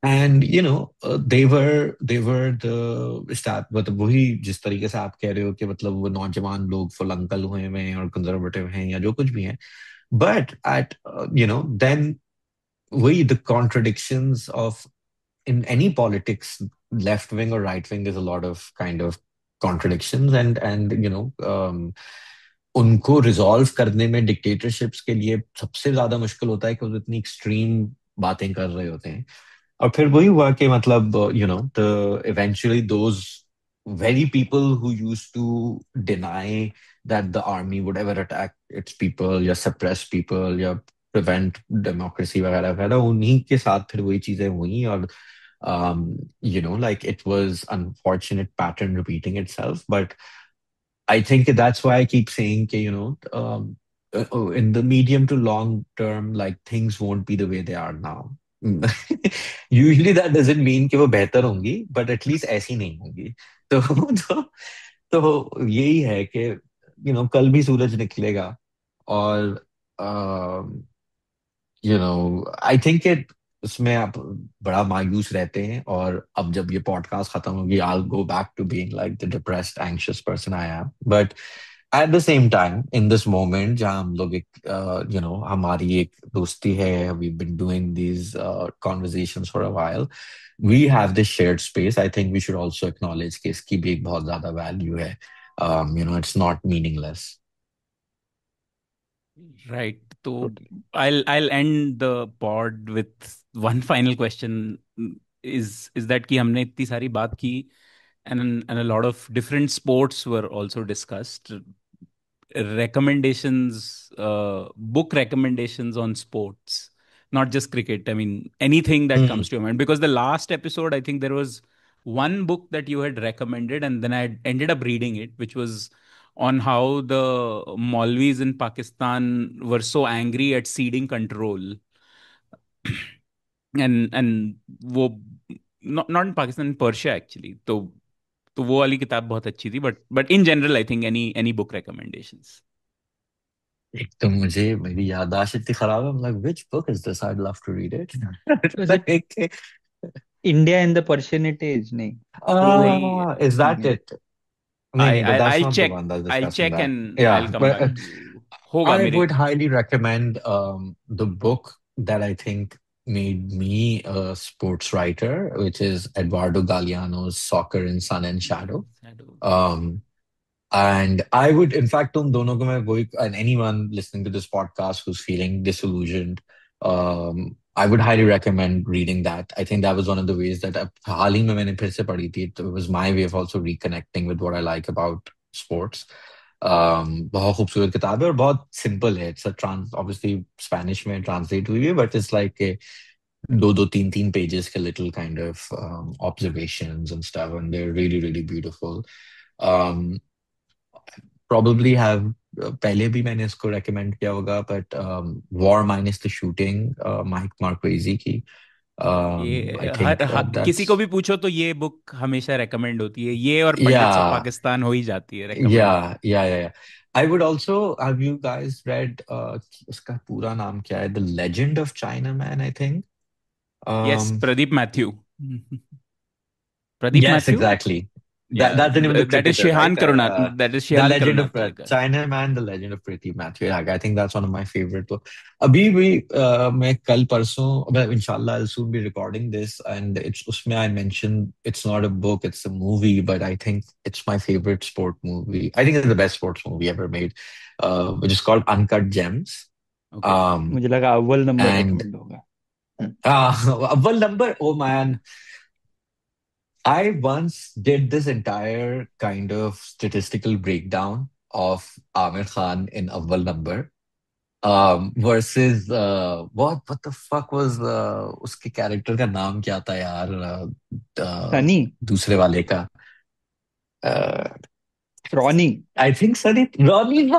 एंड they were the मतलब वही जिस तरीके से आप कह रहे हो कि मतलब वो नौजवान लोग फुल अंकल हुए हैं और कंजर्वेटिव हैं या जो कुछ भी हैं. But at then we the contradictions of in any politics, left wing or right wing, there's a lot of kind of contradictions, and उनको रिजॉल्व करने में डिक्टेटरशिप्स के लिए सबसे ज्यादा मुश्किल होता है कि वो इतनी एक्सट्रीम बातें कर रहे होते हैं. और फिर वही हुआ कि मतलब the eventually those very people who used to deny that the army would ever attack its people या suppress people या prevent democracy वगैरह वगैरह, उन्हीं के साथ फिर वही चीजें हुई. और like it was unfortunate pattern repeating itself, but I think that's why I keep saying कि in the medium to long term, like things won't be the way they are now. Usually that doesn't mean कि वो बेहतर होंगी, but at least ऐसी नहीं होंगी. तो तो यही है कि कल भी सूरज निकलेगा. और आई थिंक इट उसमें आप बड़ा मायूस रहते हैं, और अब जब ये पॉडकास्ट खत्म होगी, I'll go back to being like the depressed anxious person I am. But at the same time, in this moment जहाँ हम लोग एक हमारी एक दोस्ती है, we've been doing these conversations for a while, we have this shared space. I think we should also acknowledge कि इसकी भी एक बहुत ज्यादा value है. It's not meaningless. Right. तो Totally. I'll end the pod with one final question. Is that कि हमने इतनी सारी बात की and a lot of different sports were also discussed. Recommendations, book recommendations on sports, not just cricket. I mean, anything that comes to your mind. Because the last episode, I think there was one book that you had recommended, and then I ended up reading it, which was on how the Maulvis in Pakistan were so angry at ceding control. and वो not in Pakistan, in Persia actually. तो वो वाली किताब बहुत अच्छी थी, but in general I think any book recommendations. एक तो मुझे मेरी याददाश्त इतनी खराब है. I'm like, which book is this? I'd love to read it. Was it India in the Persianate Age? नहीं. Is that it? No, but that's I'll not check. the one that's I'll discussing check that. and Yeah, I'll come but back to you. होगा I मेरे. would highly recommend the book that I think made me a sports writer, which is Eduardo Galeano's Soccer in Sun and Shadow. And I would, in fact, तुम दोनों को मैं वही, and anyone listening to this podcast who's feeling disillusioned, I would highly recommend reading that. I think that was one of the ways that हाल ही में मैंने फिर से पढ़ी थी. It was my way of also reconnecting with what I like about sports. बहुत खूबसूरत किताब है और बहुत सिंपल है. It's a obviously Spanish में translate हुई है, but it's like a दो तीन pages के little kind of observations and stuff, and they're really, really beautiful. Probably have पहले भी मैंने इसको recommend किया होगा, but War Minus the Shooting, Mike Marquez की. I think किसी को भी पूछो तो ये बुक हमेशा recommend होती है. ये और पंडित से पाकिस्तान हो ही जाती है recommend. Yeah. I would also, have you guys read उसका पूरा नाम क्या है? The Legend of Chinaman, I think. Yes, Pradeep Matthew. Yes, Matthew? Exactly. That's the name of the that is Shehan Karunathan. That is Shehan The Legend of Karunathan. Chinaman, The Legend of Pradeep Matthew. I think that's one of my favorite books. अभी भी मैं कल परसों, inshallah I'll soon be recording this, and it's उसमें I mentioned it's not a book, it's a movie, but I think it's my favorite sport movie. I think it's the best sports movie ever made, which is called Uncut Gems. Okay. मुझे लगा अव्वल number recommend होगा. अव्वल number, oh man. I once did this entire kind of statistical breakdown of Aamir Khan in Awwal Number versus what the fuck was उसके character का नाम क्या था यार? Sunny. दूसरे वाले का Ronnie. I think Sunny. Ronnie.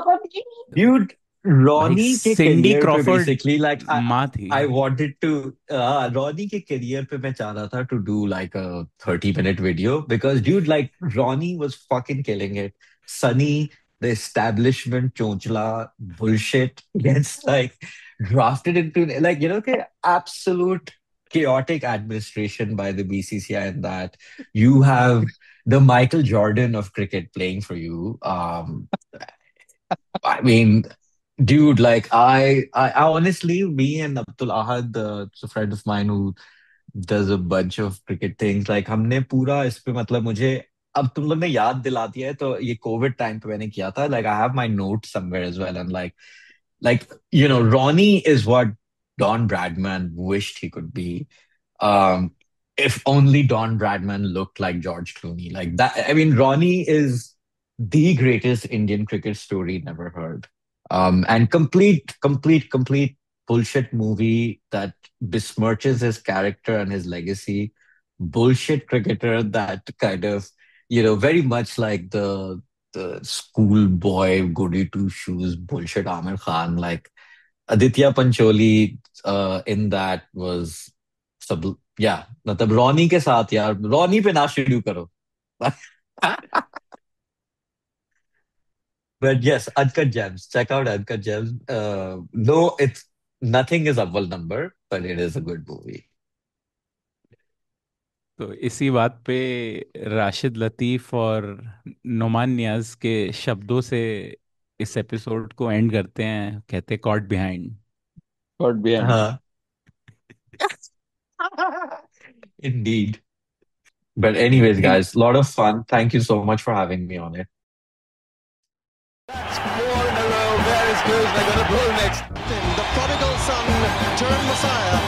Dude. Ronnie के Cindy career Crawford पे basically like माँ थी. I wanted to Ronnie के career पे मैं चाह रहा था to do like a 30-minute video, because dude, like Ronnie was fucking killing it. Sunny, the establishment chonchla bullshit gets like drafted into like, you know, absolute chaotic administration by the BCCI, and that you have the Michael Jordan of cricket playing for you. I mean, dude, like I honestly, me and Abdul Ahad, a friend of mine who does a bunch of cricket things, like हमने पूरा इस पे मतलब मुझे अब तुम लोग ने याद दिला दिया है, तो ये कोविड टाइम पे मैंने किया था. Like I have my notes somewhere as well, and like you know, Ronnie is what Don Bradman wished he could be. If only Don Bradman looked like George Clooney, like that. I mean, Ronnie is the greatest Indian cricket story never heard. And complete bullshit movie that besmirches his character and his legacy. Bullshit cricketer that kind of, you know, very much like the schoolboy goody two shoes bullshit Aamir Khan. Like Aditya Pancholi in that was मतलब Ronnie के साथ यार, Ronnie पे ना शुरू करो. But yes, Uncut Gems. Check out Uncut Gems. No, nothing is Awwal Number, but it is a good movie. तो इसी बात पे राशिद लतीफ और नोमान नियाज के शब्दों से इस एपिसोड को एंड करते हैं. कहते caught behind. Indeed. But anyways, guys, a lot of fun. Thank you so much for having me on it. That's 4 in a row. There is good. They're going to blow next. The prodigal son turned Messiah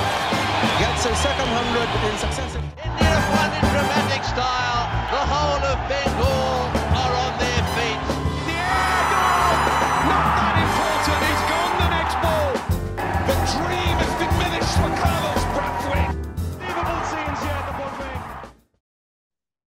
gets his second 100 in successive.